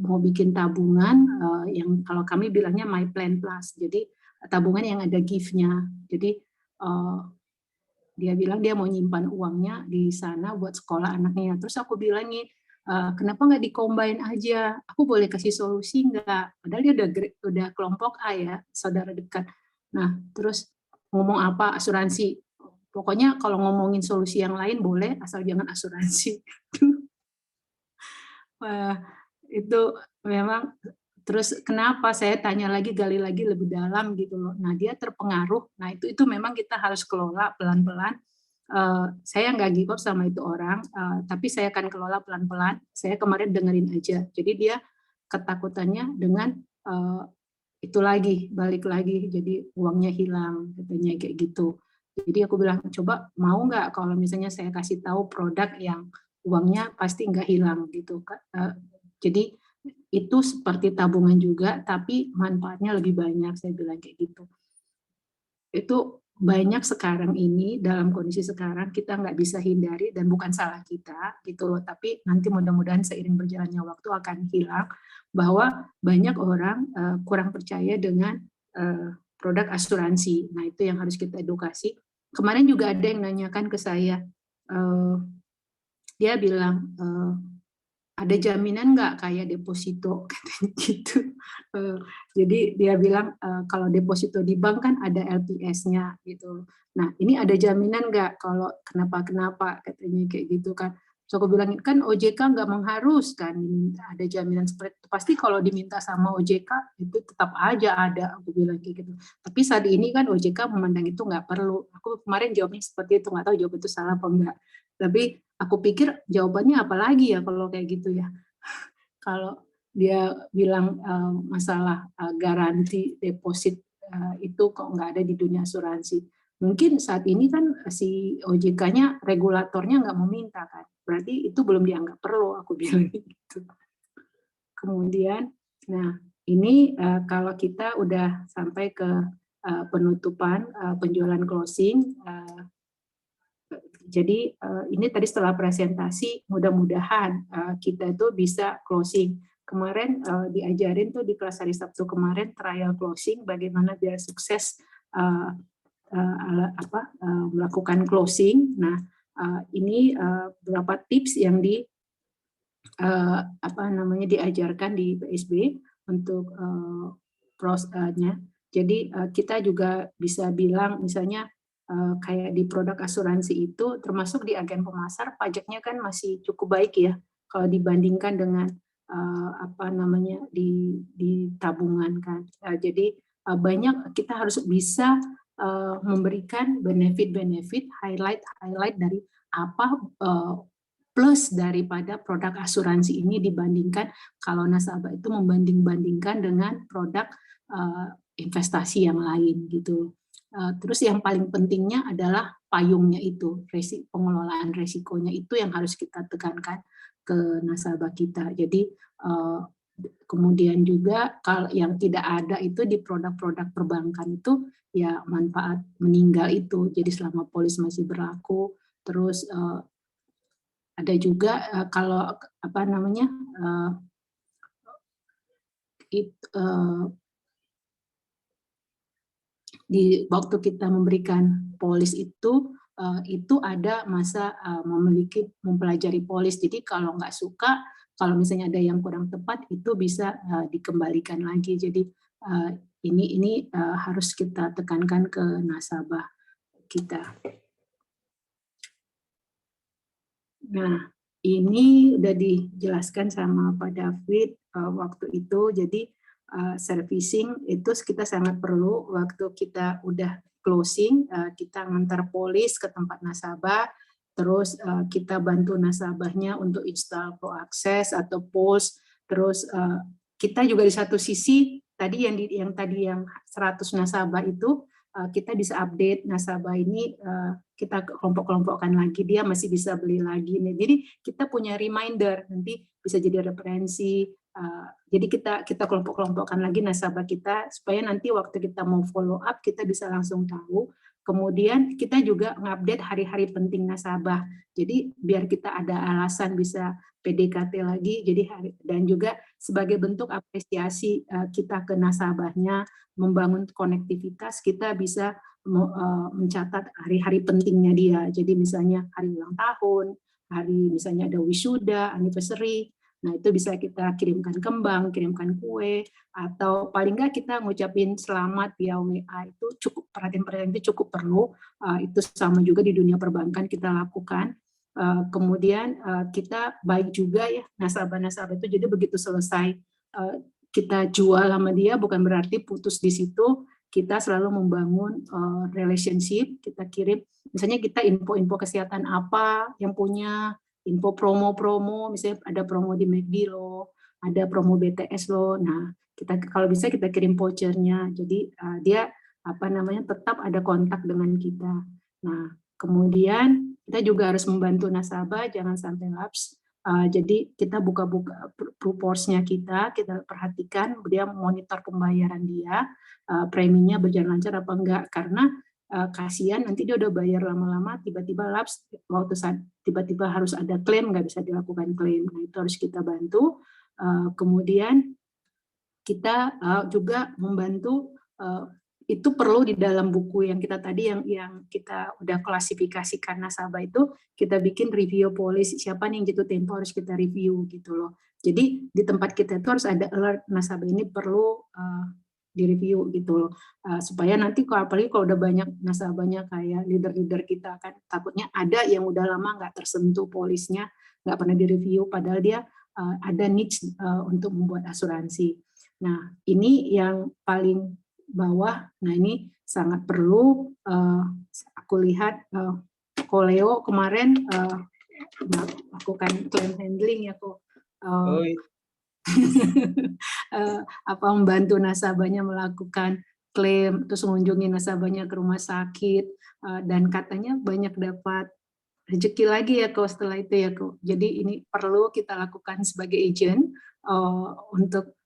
mau bikin tabungan yang kalau kami bilangnya MyPlan Plus, jadi tabungan yang ada gift-nya, jadi dia bilang dia mau nyimpan uangnya di sana buat sekolah anaknya. Terus aku bilangin, kenapa nggak di-combine aja? Aku boleh kasih solusi nggak? Padahal dia udah kelompok A ya, saudara dekat. Nah, terus ngomong apa? Asuransi. Pokoknya kalau ngomongin solusi yang lain boleh, asal jangan asuransi. Wah, itu memang. Terus kenapa saya tanya lagi, gali lagi lebih dalam gitu loh. Nah dia terpengaruh. Nah itu memang kita harus kelola pelan-pelan. Saya nggak give up sama itu orang, tapi saya akan kelola pelan-pelan. Saya kemarin dengerin aja. Jadi dia ketakutannya dengan itu lagi, balik lagi. Jadi uangnya hilang, katanya kayak gitu. Jadi aku bilang, coba mau nggak kalau misalnya saya kasih tahu produk yang uangnya pasti nggak hilang gitu. Jadi itu seperti tabungan juga, tapi manfaatnya lebih banyak, saya bilang kayak gitu. Itu banyak sekarang ini, dalam kondisi sekarang, kita nggak bisa hindari, dan bukan salah kita, gitu loh, tapi nanti mudah-mudahan seiring berjalannya waktu akan hilang, bahwa banyak orang kurang percaya dengan produk asuransi. Nah, itu yang harus kita edukasi. Kemarin juga ada yang nanyakan ke saya, dia bilang, ada jaminan nggak kayak deposito katanya gitu. Jadi dia bilang kalau deposito di bank kan ada LPS-nya gitu. Nah ini ada jaminan nggak kalau kenapa katanya kayak gitu kan. So aku bilang kan OJK nggak mengharuskan ada jaminan seperti itu. Pasti kalau diminta sama OJK itu tetap aja ada, aku bilang kayak gitu. Tapi saat ini kan OJK memandang itu nggak perlu. Aku kemarin jawabnya seperti itu, nggak tahu jawab itu salah apa enggak. Tapi aku pikir jawabannya apa lagi ya kalau kayak gitu ya. Kalau dia bilang masalah garansi deposit itu kok nggak ada di dunia asuransi. Mungkin saat ini kan si OJK-nya, regulatornya nggak meminta kan. Berarti itu belum dianggap perlu, aku bilang gitu. Kemudian, nah ini kalau kita udah sampai ke penutupan penjualan closing. Jadi ini tadi setelah presentasi, mudah-mudahan kita itu bisa closing. Kemarin diajarin tuh di kelas hari Sabtu kemarin trial closing, bagaimana biar sukses melakukan closing. Nah, ini beberapa tips yang diajarkan di PSB untuk prosesnya. Jadi kita juga bisa bilang misalnya kayak di produk asuransi itu, termasuk di agen pemasar, pajaknya kan masih cukup baik ya kalau dibandingkan dengan di tabungan kan. Jadi banyak kita harus bisa memberikan benefit highlight dari apa plus daripada produk asuransi ini dibandingkan kalau nasabah itu membanding-bandingkan dengan produk investasi yang lain gitu. Terus yang paling pentingnya adalah payungnya itu, pengelolaan resikonya itu yang harus kita tekankan ke nasabah kita. Jadi kemudian juga kalau yang tidak ada itu di produk-produk perbankan itu ya manfaat meninggal itu. Jadi selama polis masih berlaku, terus ada juga kalau di waktu kita memberikan polis itu ada masa mempelajari polis. Jadi kalau nggak suka, kalau misalnya ada yang kurang tepat itu bisa dikembalikan lagi. Jadi ini harus kita tekankan ke nasabah kita. Nah, ini udah dijelaskan sama Pak David waktu itu. Jadi servicing itu kita sangat perlu waktu kita udah closing, kita ngantar polis ke tempat nasabah, terus kita bantu nasabahnya untuk install Pro Access atau Pulse, terus kita juga di satu sisi tadi yang 100 nasabah itu kita bisa update nasabah ini, kita kelompok-kelompokkan lagi, dia masih bisa beli lagi. Jadi kita punya reminder, nanti bisa jadi referensi. Jadi kita kelompok-kelompokkan lagi nasabah kita, supaya nanti waktu kita mau follow up, kita bisa langsung tahu. Kemudian kita juga ngupdate hari-hari penting nasabah. Jadi biar kita ada alasan bisa PDKT lagi, dan juga sebagai bentuk apresiasi kita ke nasabahnya, membangun konektivitas, kita bisa mencatat hari-hari pentingnya dia. Jadi misalnya hari ulang tahun, hari misalnya ada wisuda, anniversary, nah itu bisa kita kirimkan kembang, kirimkan kue, atau paling nggak kita ngucapin selamat via WA, itu cukup, perhatian itu cukup perlu. Itu sama juga di dunia perbankan kita lakukan. Kemudian kita baik juga ya nasabah-nasabah itu, jadi begitu selesai kita jual sama dia bukan berarti putus di situ, kita selalu membangun relationship, kita kirim, misalnya kita info-info kesehatan apa yang punya, info promo-promo, misalnya ada promo di McD lo, ada promo BTS lo, nah kita kalau bisa kita kirim vouchernya, jadi dia tetap ada kontak dengan kita. Nah kemudian kita juga harus membantu nasabah jangan sampai lapse. Jadi kita buka-buka proporsinya kita perhatikan, dia monitor pembayaran dia, preminya berjalan lancar apa enggak, karena kasihan nanti dia udah bayar lama-lama, tiba-tiba lapse, waktu saat tiba-tiba harus ada klaim, nggak bisa dilakukan klaim, nah itu harus kita bantu. Kemudian kita juga membantu, itu perlu di dalam buku yang kita tadi yang kita udah klasifikasikan nasabah itu, kita bikin review polis, siapa nih yang jatuh tempo harus kita review gitu loh. Jadi di tempat kita itu harus ada alert nasabah ini perlu direview gitu loh, supaya nanti apalagi kalau udah banyak nasabahnya kayak leader-leader kita kan, takutnya ada yang udah lama nggak tersentuh polisnya, nggak pernah direview, padahal dia ada needs untuk membuat asuransi. Nah ini yang paling bawah, nah ini sangat perlu. Aku lihat Koleo kemarin melakukan claim handling ya kok, membantu nasabahnya melakukan klaim, terus mengunjungi nasabahnya ke rumah sakit, dan katanya banyak dapat rezeki lagi ya kok setelah itu ya kok. Jadi ini perlu kita lakukan sebagai agent untuk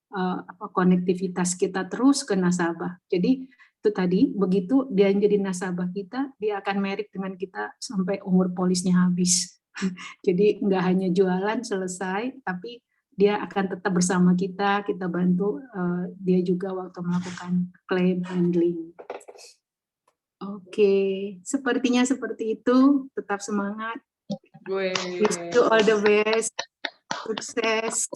konektivitas kita terus ke nasabah. Jadi itu tadi, begitu dia jadi nasabah kita, dia akan merit dengan kita sampai umur polisnya habis. Jadi nggak hanya jualan selesai, tapi dia akan tetap bersama kita bantu dia juga waktu melakukan claim handling. Oke, sepertinya seperti itu. Tetap semangat. Wish you all the best. Sukses.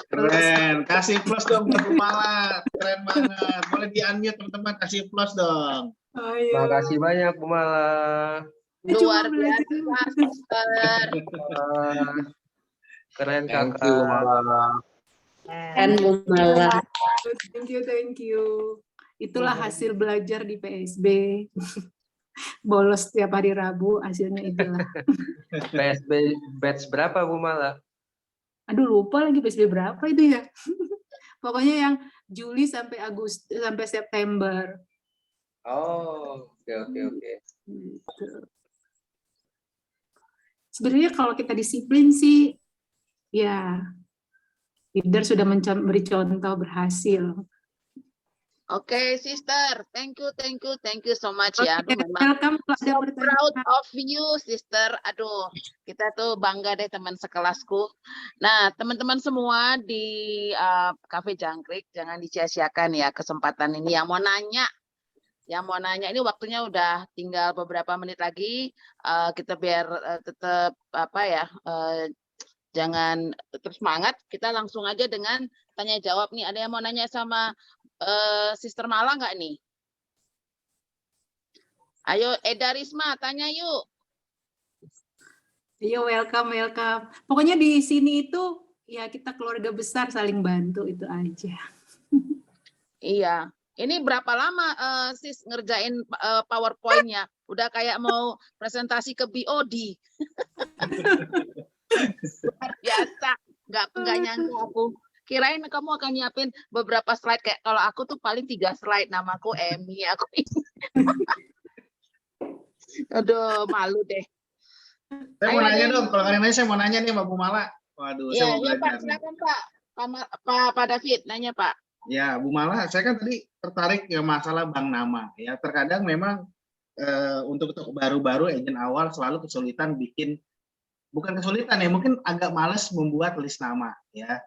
Keren. Kasih plus dong buat Mala. Keren banget. Boleh di-unmute teman-teman, kasih plus dong. Ayo. Makasih banyak Bu Mala. Luar biasa, Sister. Keren Thank Kakak. you, Mala. Dan Bu Mala. Thank you. Itulah hasil belajar di PSB. Bolos setiap hari Rabu, hasilnya itulah. PSB batch berapa Bu Mala? Aduh, lupa lagi PSB berapa itu ya. Pokoknya yang Juli sampai Agustus sampai September. Oh, oke. Gitu. Sebenarnya kalau kita disiplin sih, ya leader sudah memberi contoh berhasil. Oke, Sister. Thank you so much ya. Aduh, memang Welcome. so proud of you, Sister. Aduh, kita tuh bangga deh teman sekelasku. Nah, teman-teman semua di Cafe Jangkrik, jangan disia-siakan ya kesempatan ini. Yang mau nanya ini waktunya udah tinggal beberapa menit lagi. Kita biar tetap jangan terus semangat. Kita langsung aja dengan tanya jawab nih. Ada yang mau nanya sama Sister Mala nggak nih? Ayo, Eda Risma, tanya yuk. Iya, welcome. Pokoknya di sini itu ya kita keluarga besar saling bantu itu aja. Iya. Ini berapa lama Sis ngerjain PowerPoint-nya? Udah kayak mau presentasi ke BOD. Luar biasa. Nggak nyangka aku. Kirain kamu akan nyiapin beberapa slide. Kayak kalau aku tuh paling 3 slide. Namaku Emi. Aku aduh, malu deh. Saya mau nanya dong, kalau kalian nanya saya mau nanya nih Mbak Bu Mala. Waduh, saya mau Iya, belajar. Pak. nih. Silakan Pak David, nanya Pak. Ya, Bu Mala, saya kan tadi tertarik ke masalah bank nama. Ya, terkadang memang untuk baru-baru agent awal selalu kesulitan bukan kesulitan ya, mungkin agak malas membuat list nama. Ya,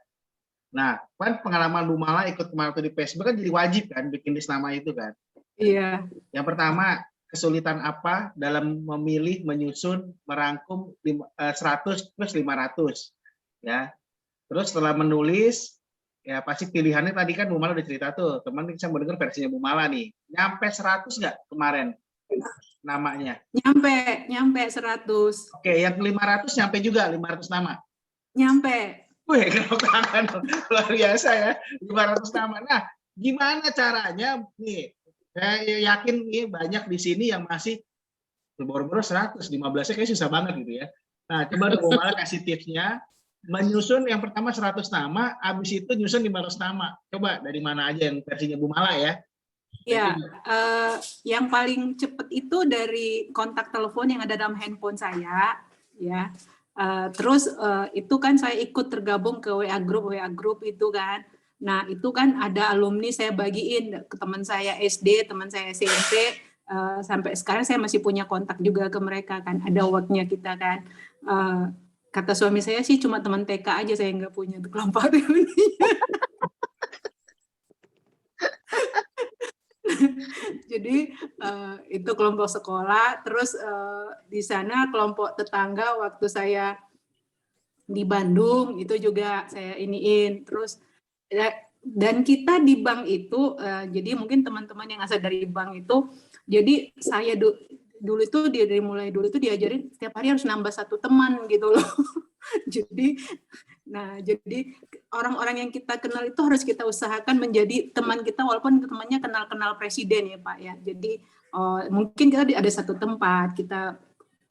nah kan pengalaman Bu Mala ikut kemarin di Facebook kan jadi wajib kan bikin list nama itu kan. Iya. Yang pertama, kesulitan apa dalam memilih, menyusun, merangkum 100 plus 500 ya. Terus setelah menulis ya pasti pilihannya tadi kan Bu Mala udah cerita tuh, teman saya mau dengar versinya Bu Mala nih. Nyampe 100 nggak kemarin namanya? Nyampe 100. Oke, yang 500 nyampe juga 500 nama. Nyampe. Wih, keren luar biasa ya, 500 nama. Nah, gimana caranya nih? Saya yakin nih banyak di sini yang masih baru-baru 115-nya kayak susah banget gitu ya. Nah, coba dong Bu Mala kasih tipsnya. Menyusun yang pertama 100 nama, habis itu nyusun 500 nama. Coba dari mana aja yang versinya Bu Mala ya? Ya, yang paling cepat itu dari kontak telepon yang ada dalam handphone saya, ya. Terus itu kan saya ikut tergabung ke WA group itu kan. Nah, itu kan ada alumni saya bagiin ke teman saya SD, teman saya SMP. Sampai sekarang saya masih punya kontak juga ke mereka kan. Ada worknya kita kan. Kata suami saya sih cuma teman TK aja saya nggak punya untuk kelompok reuni. Jadi itu kelompok sekolah, terus di sana kelompok tetangga waktu saya di Bandung itu juga saya iniin. Terus dan kita di bank itu, jadi mungkin teman-teman yang asal dari bank itu, jadi saya dulu itu mulai dulu itu diajarin setiap hari harus nambah 1 teman gitu loh. Jadi orang-orang yang kita kenal itu harus kita usahakan menjadi teman kita walaupun temannya kenal presiden ya Pak ya. Jadi mungkin kita ada satu tempat kita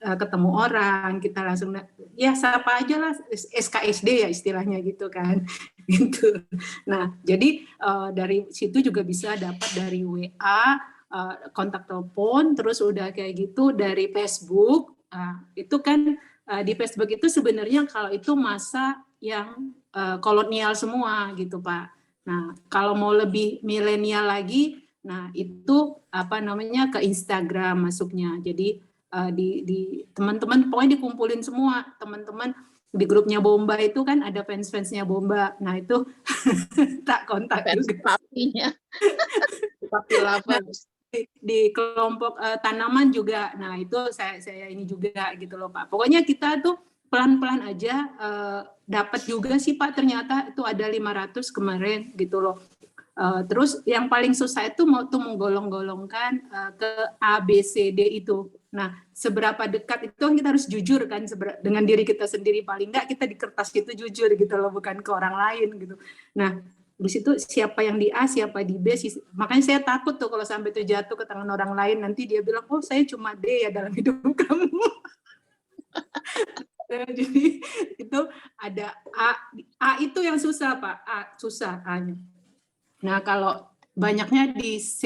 ketemu orang, kita langsung ya sapa aja lah, SKSD ya istilahnya gitu kan. Gitu. Nah, jadi dari situ juga bisa dapat dari WA, kontak telepon, terus udah kayak gitu dari Facebook. Itu kan di Facebook itu sebenarnya kalau itu masa yang kolonial semua gitu Pak. Nah, kalau mau lebih milenial lagi, nah itu apa namanya ke Instagram masuknya. Jadi di teman-teman pokoknya dikumpulin semua teman-teman di grupnya Bomba itu kan ada fans-fansnya Bomba. Nah itu tak kontak Fans juga. papinya. Papi lovers. Di kelompok tanaman juga. Nah itu saya ini juga gitu loh Pak. Pokoknya kita tuh pelan-pelan aja dapat juga sih Pak, ternyata itu ada 500 kemarin gitu loh. Terus yang paling susah itu mau tuh menggolong-golongkan ke A, B, C, D itu. Nah, seberapa dekat itu kita harus jujur kan dengan diri kita sendiri, paling enggak kita di kertas itu jujur gitu loh, bukan ke orang lain gitu. Nah, di situ siapa yang di A, siapa di B, makanya saya takut tuh kalau sampai itu jatuh ke tangan orang lain, nanti dia bilang, oh saya cuma D ya dalam hidup kamu. Jadi itu ada A itu yang susah Pak, A susah A-nya. Nah kalau banyaknya di C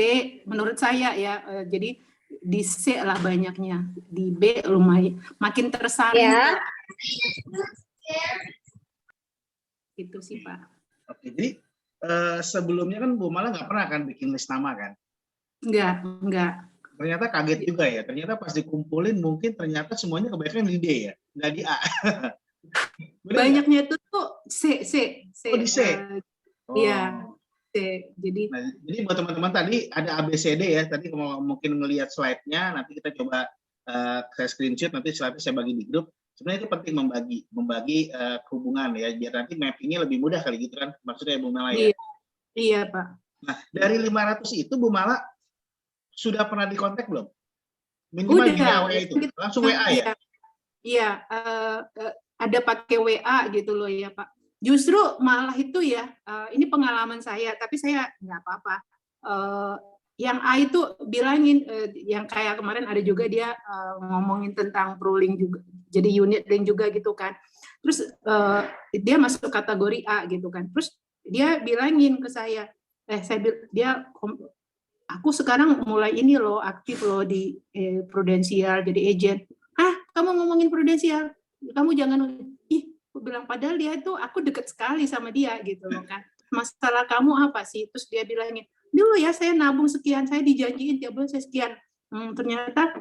menurut saya ya, jadi di C lah banyaknya, di B lumayan makin tersaring. Ya. Itu sih Pak. Oke, jadi sebelumnya kan Bu Mala nggak pernah kan bikin list nama kan? Enggak. Ternyata kaget juga ya, ternyata pas dikumpulin mungkin ternyata semuanya kebanyakan di D ya, nggak di A. Banyaknya itu tuh C. Oh, di C? Iya, C. Jadi buat teman-teman tadi ada ABCD ya, tadi kalau mungkin ngelihat slide-nya, nanti kita coba saya screenshot, nanti slide-nya saya bagi di grup. Sebenarnya itu penting membagi hubungan ya, biar nanti mappingnya lebih mudah kali gitu kan, maksudnya Bu Mala ya? Iya Pak. Nah, dari 500 itu Bu Mala sudah pernah dikontak belum? Minimal di WA itu, langsung WA ya? Iya, ada pakai WA gitu loh ya Pak. Justru malah itu ya, ini pengalaman saya, tapi saya nggak apa-apa. Yang A itu bilangin, yang kayak kemarin ada juga dia ngomongin tentang pro-link juga, jadi unit link juga gitu kan. Terus dia masuk kategori A gitu kan. Terus dia bilangin ke saya, aku sekarang mulai ini loh, aktif loh di Prudensial jadi agent. Kamu ngomongin Prudensial, kamu jangan, aku bilang padahal dia itu aku deket sekali sama dia gitu loh kan. Masalah kamu apa sih? Terus dia bilangin, dulu ya saya nabung sekian, saya dijanjiin tiap bulan saya sekian. Ternyata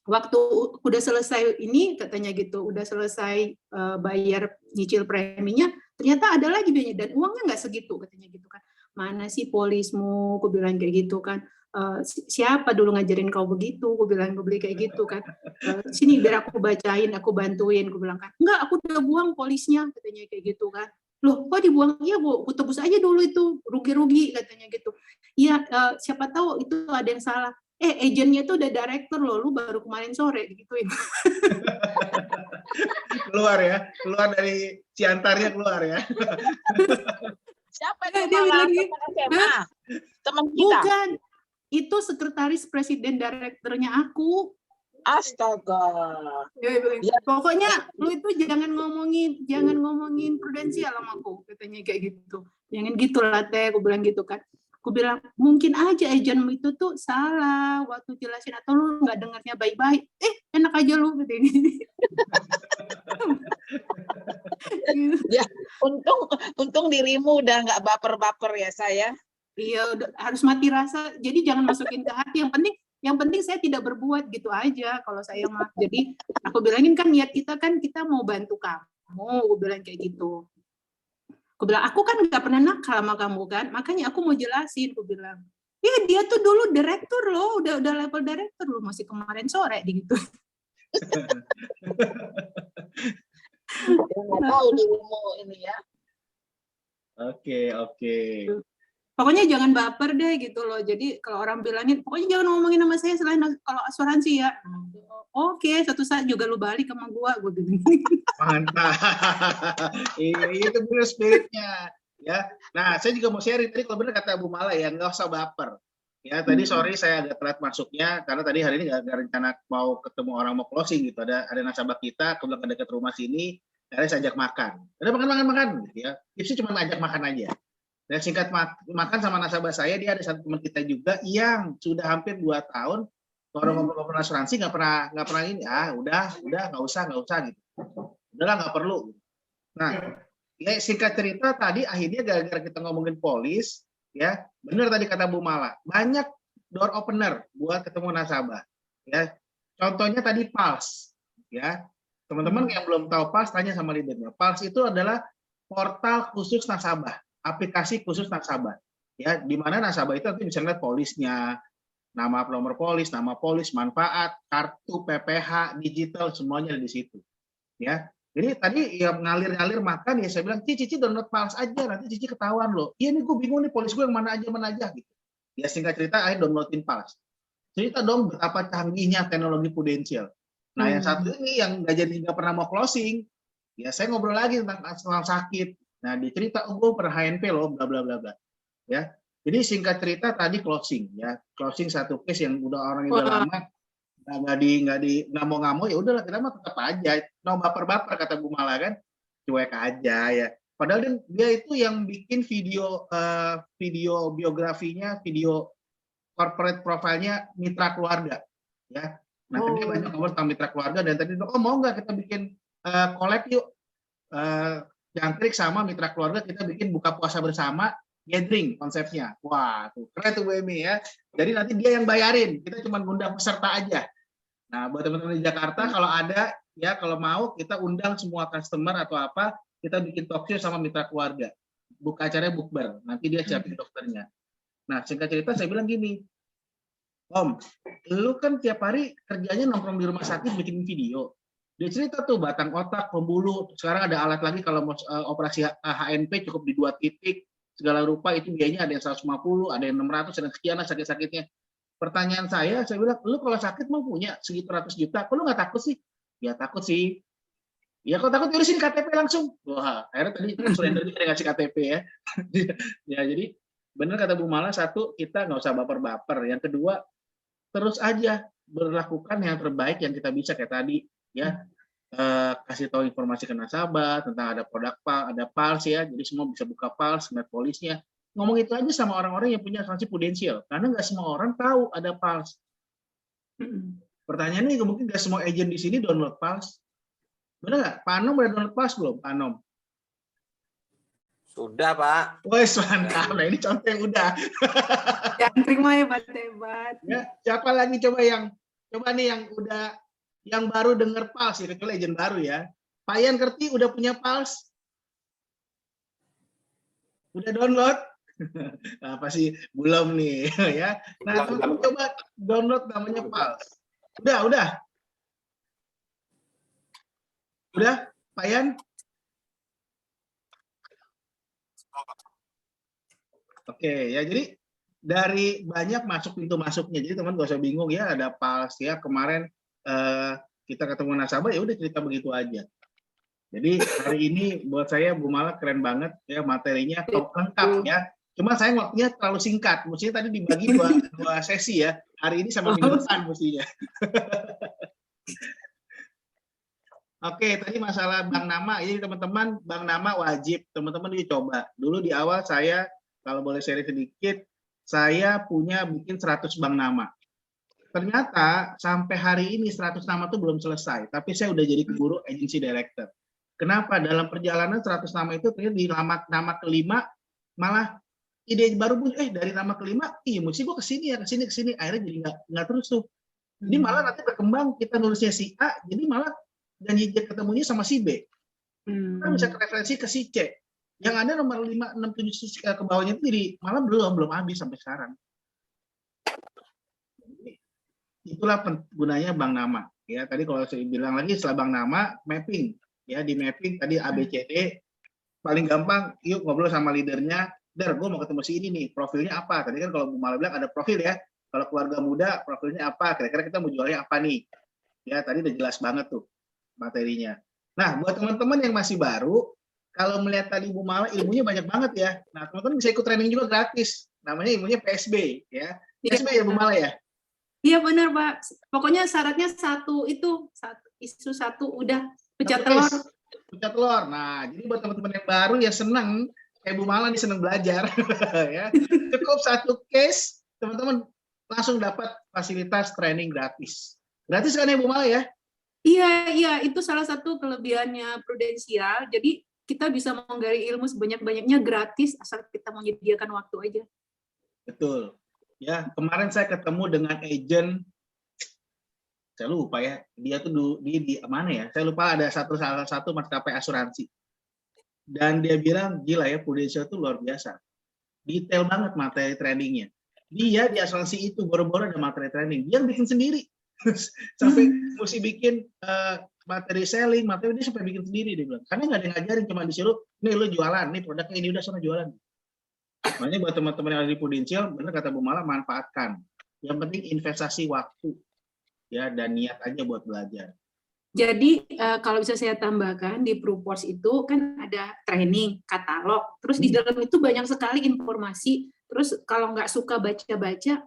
waktu udah selesai ini katanya gitu, udah selesai bayar nyicil preminya, ternyata ada lagi biayanya dan uangnya nggak segitu katanya gitu kan. Mana sih polismu? Aku bilang kayak gitu kan. Siapa dulu ngajarin kau begitu? Aku bilang gue beli kayak gitu kan. Sini biar aku bacain, aku bantuin. Aku bilang kan, enggak, aku udah buang polisnya katanya kayak gitu kan. Loh, kok dibuang? Iya, Bu, aku tebus aja dulu itu, rugi-rugi katanya gitu. Iya, siapa tahu itu ada yang salah. Agennya itu udah director loh, lu baru kemarin sore gituin. keluar dari Ciantarnya keluar ya. Siapa itu Dia bilang gitu. Teman kita. Bukan, itu sekretaris presiden direkturnya aku. Astaga. Ya, pokoknya lu itu jangan ngomongin Prudensial sama aku, katanya kayak gitu. Jangan gitu lah Teh, aku bilang gitu kan. Aku bilang mungkin aja agenmu itu tuh salah waktu jelasin, atau lu nggak dengarnya baik-baik. Enak aja lu gitu. Ya, untung dirimu udah nggak baper-baper ya saya. Iya, harus mati rasa. Jadi jangan masukin ke hati. Yang penting saya tidak berbuat gitu aja kalau saya mah. Jadi aku bilangin kan niat kita kan kita mau bantu kamu. Aku bilang kayak gitu. Aku bilang aku kan nggak pernah nakal sama kamu kan. Makanya aku mau jelasin. Aku bilang, dia tuh dulu direktur loh, udah level direktur loh, masih kemarin sore gitu. Nggak tahu dirimu ini ya. Oke. Pokoknya jangan baper deh gitu loh. Jadi kalau orang bilangin, pokoknya jangan ngomongin sama saya selain kalau asuransi ya. Oke, suatu saat juga lu balik sama gua bilang. Mantap. Itu bener spiritnya. Ya. Nah, saya juga mau sharing tadi kalau benar kata Bu Mala ya, nggak usah baper. Ya, tadi sorry saya agak telat masuknya karena tadi hari ini nggak rencana mau ketemu orang mau closing gitu. Ada nasabah kita kebetulan dekat rumah sini, akhirnya saya ajak makan. Ada makan gitu ya. Tipsnya cuma ajak makan aja. Dan singkat makan sama nasabah saya, dia ada satu teman kita juga yang sudah hampir 2 tahun kalau ngobrol asuransi nggak pernah ini, udah nggak usah gitu. Udahlah nggak perlu. Nah, Ya singkat cerita tadi akhirnya gara-gara kita ngomongin polis, ya benar tadi kata Bu Mala, banyak door opener buat ketemu nasabah. Ya contohnya tadi Pulse, ya teman-teman yang belum tahu Pulse tanya sama leadernya. Pulse itu adalah portal khusus nasabah, aplikasi khusus nasabah, ya di mana nasabah itu nanti bisa lihat polisnya, nama nomor polis, nama polis, manfaat, kartu, PPH, digital semuanya ada di situ, ya. Jadi tadi ya ngalir-ngalir makan ya saya bilang Cici download Pulse aja nanti Cici ketahuan loh. Iya nih gue bingung nih polis gue yang mana aja gitu. Ya singkat cerita akhirnya downloadin Pulse. Cerita dong betapa canggihnya teknologi Prudential. Nah yang satu ini yang nggak pernah mau closing, ya saya ngobrol lagi tentang sakit. Nah dia cerita oh gue pernah HNP loh bla bla bla bla. Ya jadi singkat cerita tadi closing ya closing satu case yang udah orang yang udah lama nggak mau ya udahlah kita mah tetap aja no baper kata Bu Mala kan cuek aja ya padahal kan dia itu yang bikin video video biografinya video corporate profile-nya mitra keluarga ya nah tadi banyak ngomong tentang mitra keluarga dan tadi oh mau nggak kita bikin collab yuk Jangkrik sama mitra keluarga kita bikin buka puasa bersama gathering konsepnya wah tuh keren tuh Bu Emi ya jadi nanti dia yang bayarin kita cuma ngundang peserta aja. Nah, buat teman-teman di Jakarta kalau ada ya kalau mau kita undang semua customer atau apa, kita bikin talk show sama mitra keluarga. Buka acaranya bukber, nanti dia siapin dokternya. Nah, singkat cerita saya bilang gini, Om, lu kan tiap hari kerjanya nongkrong di rumah sakit bikin video. Dia cerita tuh batang otak, pembuluh, sekarang ada alat lagi kalau mau operasi HNP cukup di 2 titik, segala rupa itu biayanya ada yang 150, ada yang 600, ada sekian lah sakit-sakitnya. Pertanyaan saya bilang, lu kalau sakit mau punya segitu ratus juta, kok lu nggak takut sih? Ya takut sih. Ya kalau takut urusin KTP langsung. Wah, akhirnya tadi surrender juga ngasih KTP ya. Ya jadi benar kata Bu Mala, satu kita nggak usah baper-baper. Yang kedua terus aja berlakukan yang terbaik yang kita bisa kayak tadi ya. Kasih tahu informasi ke nasabah tentang ada produk ada Pulse ya. Jadi semua bisa buka Pulse, ngeliat polisnya. Ngomong itu aja sama orang-orang yang punya asuransi Prudential karena nggak semua orang tahu ada Pulse. Pertanyaannya mungkin nggak semua agent di sini download Pulse. Benar nggak? Pak Anom udah download Pulse belum? Pak Anom? Sudah, Pak. Wes mantap. Nah ini contoh yang udah. Jangkrik mah hebat. Ya, siapa lagi coba nih yang udah yang baru denger Pulse ya kecuali agent baru ya. Pak Yan Kerti udah punya Pulse? Udah download? Apa sih belum nih ya. Nah, teman-teman coba download namanya Pulse. Udah. Udah, Pak Yan? Oke, ya jadi dari banyak masuk pintu masuknya. Jadi teman gak usah bingung ya ada Pulse ya. Kemarin kita ketemu nasabah ya udah cerita begitu aja. Jadi hari ini buat saya Bu Mala keren banget ya materinya lengkap ya. Cuma saya waktunya terlalu singkat. Mestinya tadi dibagi dua sesi ya. Hari ini sama minggu depan mestinya. Oke, tadi masalah bank nama. Jadi teman-teman bank nama wajib teman-teman dicoba. Dulu di awal saya kalau boleh share sedikit, saya punya bikin 100 bank nama. Ternyata sampai hari ini 100 nama itu belum selesai. Tapi saya udah jadi keburu agency director. Kenapa? Dalam perjalanan 100 nama itu ternyata di nama kelima malah ide baru dari nama kelima, iya mesti gue kesini akhirnya jadi nggak terus tuh. Jadi malah nanti berkembang kita nulisnya si A, jadi malah janji ketemunya sama si B. Kita bisa referensi ke si C. Yang ada nomor 5, 6, 7 ke bawahnya itu jadi malah belum habis sampai sekarang. Itulah gunanya bank nama. Ya tadi kalau saya bilang lagi setelah bank nama mapping. Ya di mapping tadi ABCD paling gampang yuk ngobrol sama leadernya. Gue mau ketemu si ini nih, profilnya apa? Tadi kan kalau Bu Mala bilang ada profil ya. Kalau keluarga muda, profilnya apa? Kira-kira kita mau jualnya apa nih? Ya, tadi udah jelas banget tuh materinya. Nah, buat teman-teman yang masih baru, kalau melihat tadi Bu Mala ilmunya banyak banget ya. Nah, teman-teman bisa ikut training juga gratis. Namanya ilmunya PSB ya. PSB ya Bu Mala ya? Iya benar, Pak. Pokoknya syaratnya isu satu udah pecah telur. Pecah telur. Nah, jadi buat teman-teman yang baru ya senang kayak Bu Mala nih seneng belajar ya. Cukup satu case teman-teman langsung dapat fasilitas training gratis. Gratis kan ya Bu Mala ya? Iya, itu salah satu kelebihannya Prudential. Jadi kita bisa menggali ilmu sebanyak-banyaknya gratis asal kita menyediakan waktu aja. Betul. Ya, kemarin saya ketemu dengan agent, saya lupa ya, dia tuh di mana ya? Saya lupa, ada salah satu maskapai asuransi. Dan dia bilang, gila ya, Prudential itu luar biasa. Detail banget materi trainingnya. Dia di asuransi itu boro-boro ada materi training, dia bikin sendiri. Sampai mesti bikin materi selling, materi dia sampai bikin sendiri, dia bilang. Karena nggak ada yang ngajarin, cuma disuruh, nih lu jualan, nih produknya ini, udah sana jualan. Makanya buat teman-teman yang ada di Prudential, benar kata Bu Mala, manfaatkan. Yang penting investasi waktu, ya, dan niat aja buat belajar. Jadi kalau bisa saya tambahkan, di Prupors itu kan ada training, katalog, terus di dalam itu banyak sekali informasi. Terus kalau nggak suka baca-baca,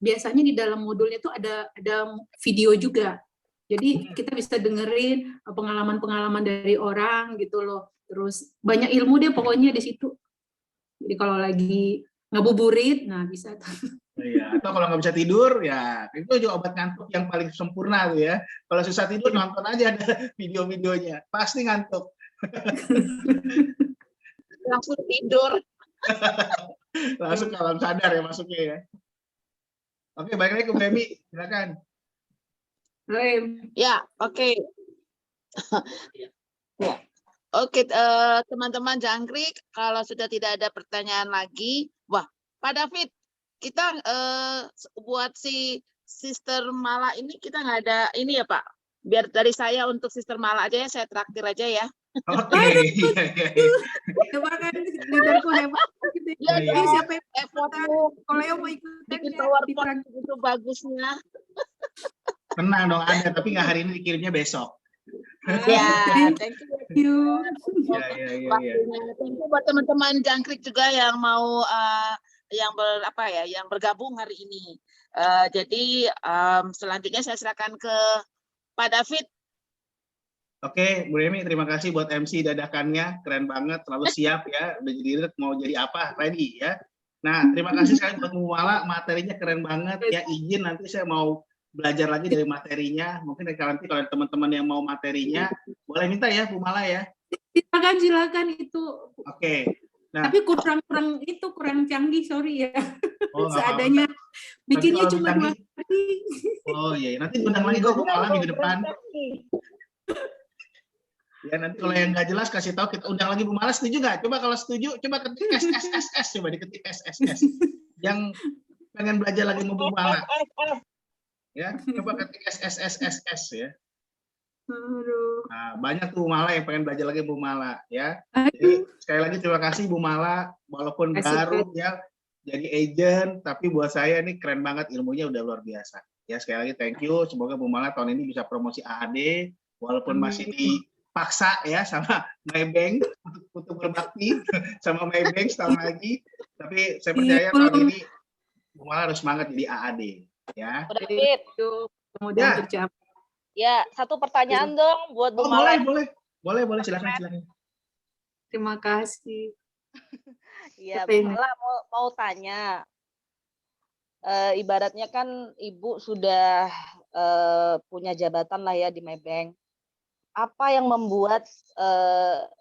biasanya di dalam modulnya itu ada video juga. Jadi kita bisa dengerin pengalaman-pengalaman dari orang gitu loh. Terus banyak ilmu deh pokoknya di situ. Jadi kalau lagi ngabuburit, nah bisa. Iya, atau kalau nggak bisa tidur, ya itu juga obat ngantuk yang paling sempurna tuh ya. Kalau susah tidur, nonton aja ada video-videonya, pasti ngantuk. Langsung tidur. Langsung alam sadar ya masuknya ya. Oke, balik lagi ke Bu Emi, silakan. Ya, oke. Ya. Oke, teman-teman Jangkrik, kalau sudah tidak ada pertanyaan lagi, wah, Pak David, kita buat si Sister Mala ini kita nggak ada ini ya Pak. Biar dari saya untuk Sister Mala aja ya, saya traktir aja ya. Oke, iya. Coba kan leaderku hebat. Ya, Jadi siapa yang effortmu kalau yang mau ikutan bikin ya, PowerPoint itu bagusnya. Tenang dong, ada, tapi nggak hari ini, dikirimnya besok. Ya, thank you. Iya. Waktunya. Thank you buat teman-teman Jangkrik juga yang mau yang bergabung hari ini. Jadi selanjutnya saya serahkan ke Pak David. Oke, Bu Emi, terima kasih buat MC dadakannya, keren banget, selalu siap ya, udah jadi mau jadi apa, ready ya. Nah, terima kasih sekali buat Bu Mala, materinya keren banget ya, izin nanti saya mau belajar lagi dari materinya, mungkin nanti kalau teman-teman yang mau materinya, boleh minta ya Bu Mala ya. Silakan itu. Oke. Nah, tapi kurang canggih, sorry ya. Oh, seadanya. Bikinnya cuma 2 hari. Oh iya, nanti undang lagi kok Bu Mala minggu depan. Ya nanti kalau yang nggak jelas kasih tahu, kita undang lagi Bu Mala, setuju nggak? Coba kalau setuju, coba ketik SSSS, coba diketik SSS. Yang pengen belajar lagi sama Bu Mala. Ya, coba ketik SSSS ya. Nah, banyak tuh Bu Mala yang pengen belajar lagi Bu Mala ya. Jadi sekali lagi terima kasih Bu Mala, walaupun baru ya jadi agent, tapi buat saya ini keren banget, ilmunya udah luar biasa. Ya sekali lagi thank you, semoga Bu Mala tahun ini bisa promosi AAD, walaupun masih dipaksa ya sama Maybank untuk berbakti sama Maybank setahun lagi, tapi saya percaya tahun ini Bu Mala harus semangat jadi AAD ya. David, kemudian tercapai. Ya, satu pertanyaan dong buat Bu Mala. Boleh, silakan. Terima kasih. Iya, Bu Mala mau tanya. Ibaratnya kan Ibu sudah punya jabatan lah ya di Maybank. Apa yang membuat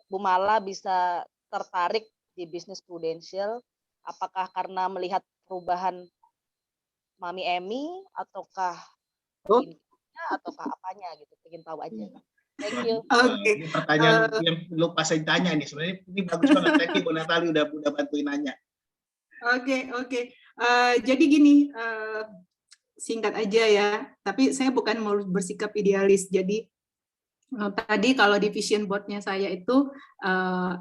Bu Mala bisa tertarik di bisnis Prudential? Apakah karena melihat perubahan Mami Emi ataukah apanya gitu, pengen tahu aja. Thank you. Oke. Ini pertanyaan yang lupa saya tanya nih, sebenarnya ini bagus banget, thank you Bu Natali udah bantuin nanya. Oke. Jadi gini, singkat aja ya, tapi saya bukan mau bersikap idealis. Jadi tadi kalau di vision board-nya saya itu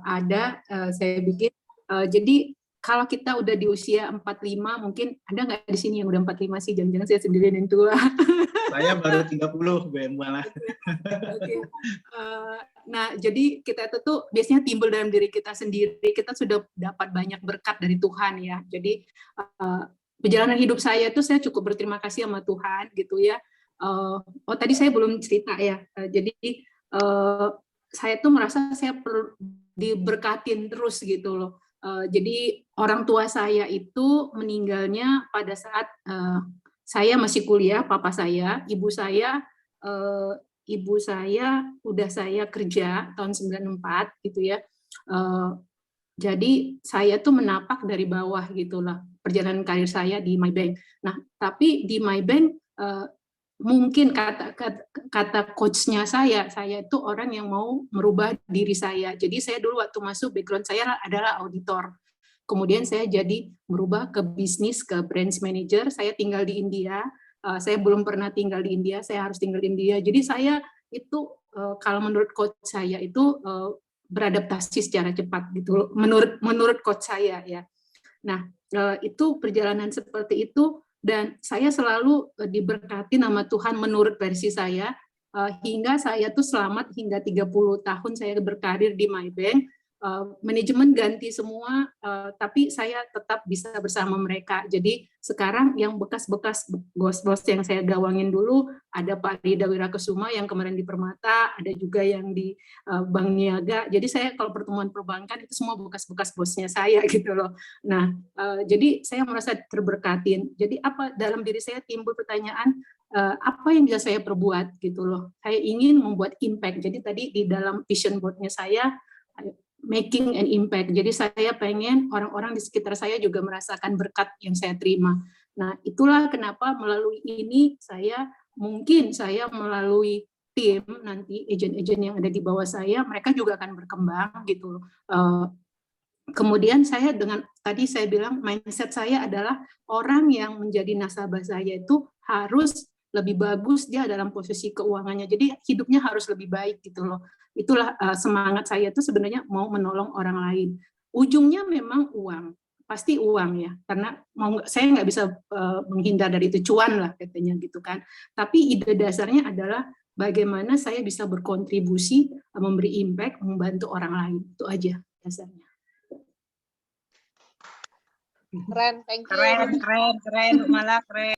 ada, saya bikin, jadi kalau kita udah di usia 45, mungkin ada nggak di sini yang udah 45 sih? Jangan-jangan saya sendirian yang tua. Saya baru 30, Bu Mala. Okay. Nah, jadi kita itu tuh biasanya timbul dalam diri kita sendiri. Kita sudah dapat banyak berkat dari Tuhan ya. Jadi perjalanan hidup saya itu saya cukup berterima kasih sama Tuhan gitu ya. Tadi saya belum cerita ya. Jadi saya tuh merasa saya perlu diberkatin terus gitu loh. Jadi orang tua saya itu meninggalnya pada saat saya masih kuliah, papa saya, ibu saya ibu saya udah saya kerja tahun 94 gitu ya. Jadi saya tuh menapak dari bawah gitulah perjalanan karir saya di Maybank. Nah, tapi di Maybank mungkin kata coachnya saya itu orang yang mau merubah diri saya. Jadi saya dulu waktu masuk background saya adalah auditor. Kemudian saya jadi merubah ke bisnis, ke branch manager. Saya tinggal di India. Saya belum pernah tinggal di India. Saya harus tinggal di India. Jadi saya itu kalau menurut coach saya itu beradaptasi secara cepat gitu. Menurut coach saya ya. Nah, itu perjalanan seperti itu. Dan saya selalu diberkati nama Tuhan menurut versi saya, hingga saya tuh selamat hingga 30 tahun saya berkarir di Maybank. Manajemen ganti semua, tapi saya tetap bisa bersama mereka. Jadi sekarang yang bekas-bekas bos-bos yang saya gawangin dulu, ada Pak Rida Wirakusuma yang kemarin di Permata, ada juga yang di Bank Niaga. Jadi saya kalau pertemuan perbankan itu semua bekas-bekas bosnya saya gitu loh. Nah, jadi saya merasa terberkatin. Jadi apa dalam diri saya timbul pertanyaan, apa yang bisa saya perbuat gitu loh. Saya ingin membuat impact. Jadi tadi di dalam vision board-nya saya making an impact. Jadi saya pengen orang-orang di sekitar saya juga merasakan berkat yang saya terima. Nah, itulah kenapa melalui ini mungkin saya melalui tim nanti agent-agent yang ada di bawah saya, mereka juga akan berkembang gitu. Kemudian saya tadi saya bilang mindset saya adalah orang yang menjadi nasabah saya itu harus lebih bagus dia dalam posisi keuangannya. Jadi hidupnya harus lebih baik gitu loh. Itulah semangat saya itu sebenarnya mau menolong orang lain. Ujungnya memang uang, pasti uang ya. Karena saya nggak bisa menghindar dari itu, cuan lah katanya gitu kan. Tapi ide dasarnya adalah bagaimana saya bisa berkontribusi, memberi impact, membantu orang lain. Itu aja dasarnya. Keren, thank you. Keren, malah keren.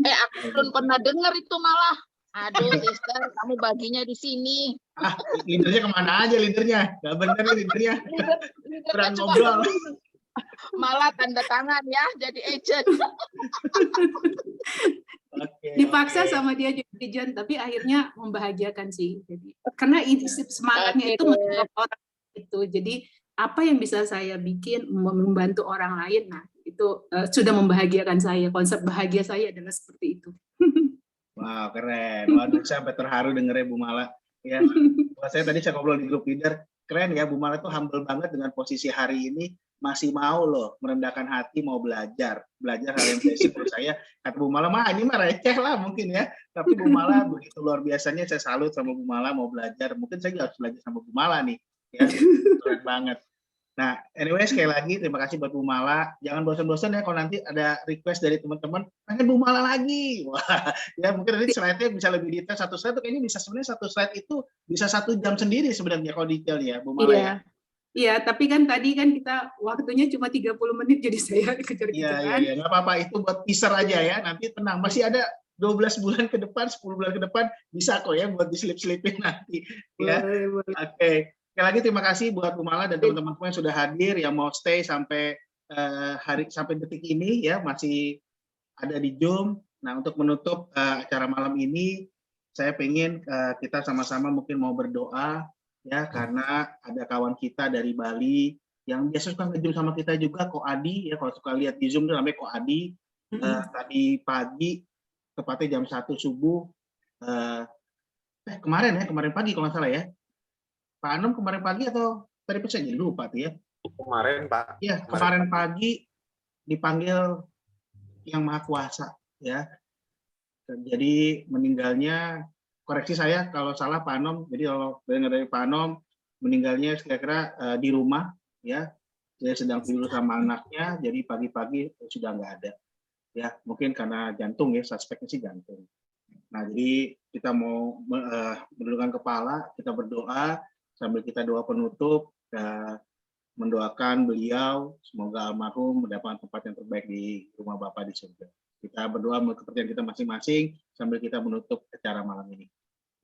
Aku belum pernah dengar itu malah. Aduh, sister, kamu baginya di sini. Leadernya kemana aja leadernya? Gak bener nih leadernya. Kurang Cuma ngobrol. malah tanda tangan ya, jadi agent. Dipaksa sama dia jadi agent, tapi akhirnya membahagiakan sih. Jadi, karena semangatnya itu menolong orang itu. Jadi apa yang bisa saya bikin membantu orang lain, nah itu sudah membahagiakan saya. Konsep bahagia saya adalah seperti itu. Wow, keren. Waduh, saya sampai terharu dengernya Bu Mala. Ya, saya tadi saya ngobrol di grup leader, keren ya Bu Mala tuh humble banget dengan posisi hari ini, masih mau loh merendahkan hati, mau belajar hal yang basic menurut saya. Kata Bu Mala, ini mah receh lah mungkin ya. Tapi Bu Mala begitu luar biasanya, saya salut sama Bu Mala mau belajar. Mungkin saya juga harus belajar sama Bu Mala nih. Ya, keren banget. Nah, anyway sekali lagi terima kasih buat Bu Mala. Jangan bosan-bosan ya kalau nanti ada request dari teman-teman, pengen Bu Mala lagi. Wah, ya mungkin nanti slide-nya bisa lebih detail. Satu slide tuh kayaknya bisa sebenarnya satu slide itu bisa 1 jam sendiri sebenarnya kalau detail ya, Bu Mala ya. Iya, tapi kan tadi kan kita waktunya cuma 30 menit jadi saya kejar-kejaran. Iya, nggak apa-apa itu buat teaser aja ya. Nanti tenang, masih ada 12 bulan ke depan, 10 bulan ke depan bisa kok ya buat diselip-selipin nanti. Ya. Oke. Sekali lagi terima kasih buat Bu Mala dan teman-teman yang sudah hadir, yang mau stay sampai sampai detik ini ya, masih ada di Zoom. Nah, untuk menutup acara malam ini, saya pengen kita sama-sama mungkin mau berdoa ya, karena ada kawan kita dari Bali yang biasa suka nge-Zoom sama kita juga, Ko Adi ya, kalau suka lihat di Zoom itu namanya Ko Adi. Tadi pagi tepatnya jam 1 subuh kemarin pagi kalau nggak salah ya. Pak Anom kemarin pagi atau tadi saya jadi lupa tuh ya. Kemarin Pak. Iya, kemarin pagi dipanggil Yang Maha Kuasa ya. Jadi meninggalnya, koreksi saya kalau salah Pak Anom, jadi kalau dengar dari Pak Anom meninggalnya kira-kira di rumah ya. Dia sedang tidur sama anaknya, jadi pagi-pagi sudah nggak ada. Ya, mungkin karena jantung ya, suspeknya sih jantung. Nah, jadi kita mau menundukkan kepala, kita berdoa sambil kita doa penutup, mendoakan beliau semoga almarhum mendapatkan tempat yang terbaik di rumah Bapa di surga. Kita berdoa menurut kepercayaan kita masing-masing sambil kita menutup acara malam ini.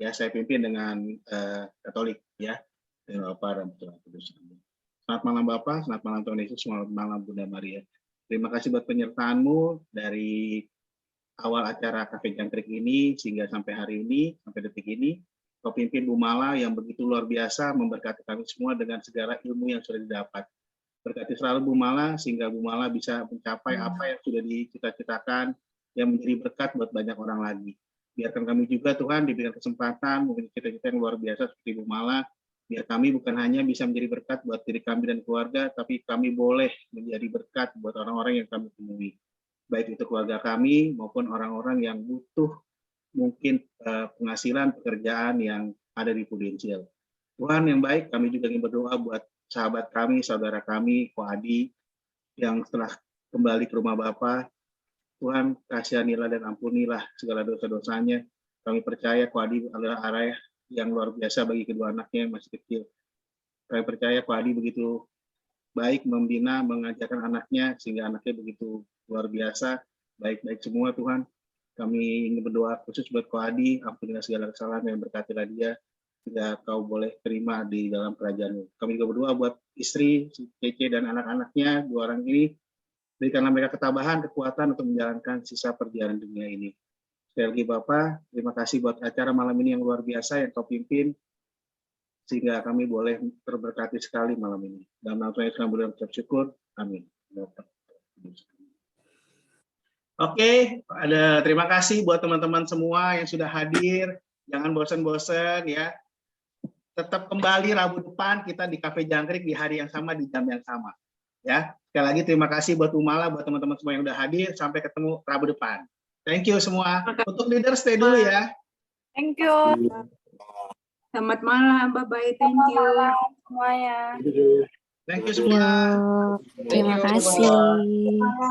Ya, saya pimpin dengan Katolik ya, dengan Bapa dan Putra Kudus. Selamat malam Bapak, selamat malam Tuhan Yesus, selamat malam Bunda Maria. Terima kasih buat penyertaanmu dari awal acara Cafe Jangkrik ini sehingga sampai hari ini, sampai detik ini, Kau pimpin Bu Mala yang begitu luar biasa memberkati kami semua dengan segala ilmu yang sudah didapat. Berkati selalu Bu Mala sehingga Bu Mala bisa mencapai apa yang sudah dicita-citakan yang menjadi berkat buat banyak orang lagi. Biarkan kami juga Tuhan diberikan kesempatan memiliki cita-cita yang luar biasa seperti Bu Mala. Biar kami bukan hanya bisa menjadi berkat buat diri kami dan keluarga, tapi kami boleh menjadi berkat buat orang-orang yang kami temui. Baik itu keluarga kami maupun orang-orang yang butuh mungkin penghasilan pekerjaan yang ada di Prudensial. Tuhan yang baik, kami juga ingin berdoa buat sahabat kami, saudara kami, Ko Adi, yang setelah kembali ke rumah Bapa. Tuhan kasihanilah dan ampunilah segala dosa-dosanya. Kami percaya Ko Adi adalah ayah yang luar biasa bagi kedua anaknya yang masih kecil. Kami percaya Ko Adi begitu baik membina, mengajarkan anaknya sehingga anaknya begitu luar biasa, baik-baik semua Tuhan. Kami ingin berdoa khusus buat Ko Adi, ampunilah segala kesalahan yang berkatilah dia, sehingga Kau boleh terima di dalam kerajaan-Mu. Kami juga berdoa buat istri, Cece dan anak-anaknya, 2 orang ini, berikanlah mereka ketabahan, kekuatan untuk menjalankan sisa perjalanan dunia ini. Sekali lagi Bapak, terima kasih buat acara malam ini yang luar biasa yang Kau pimpin, sehingga kami boleh terberkati sekali malam ini. Dalam nama Tuhan Yesus kami mengucap syukur. Amin. Oke, terima kasih buat teman-teman semua yang sudah hadir. Jangan bosan-bosan ya. Tetap kembali Rabu depan kita di Cafe Jangkrik di hari yang sama, di jam yang sama. Ya, sekali lagi terima kasih buat Bu Mala, buat teman-teman semua yang udah hadir. Sampai ketemu Rabu depan. Thank you semua. Untuk leader stay dulu ya. Thank you. Selamat malam, bye-bye, thank you. Semuanya. Thank you semua. Terima kasih.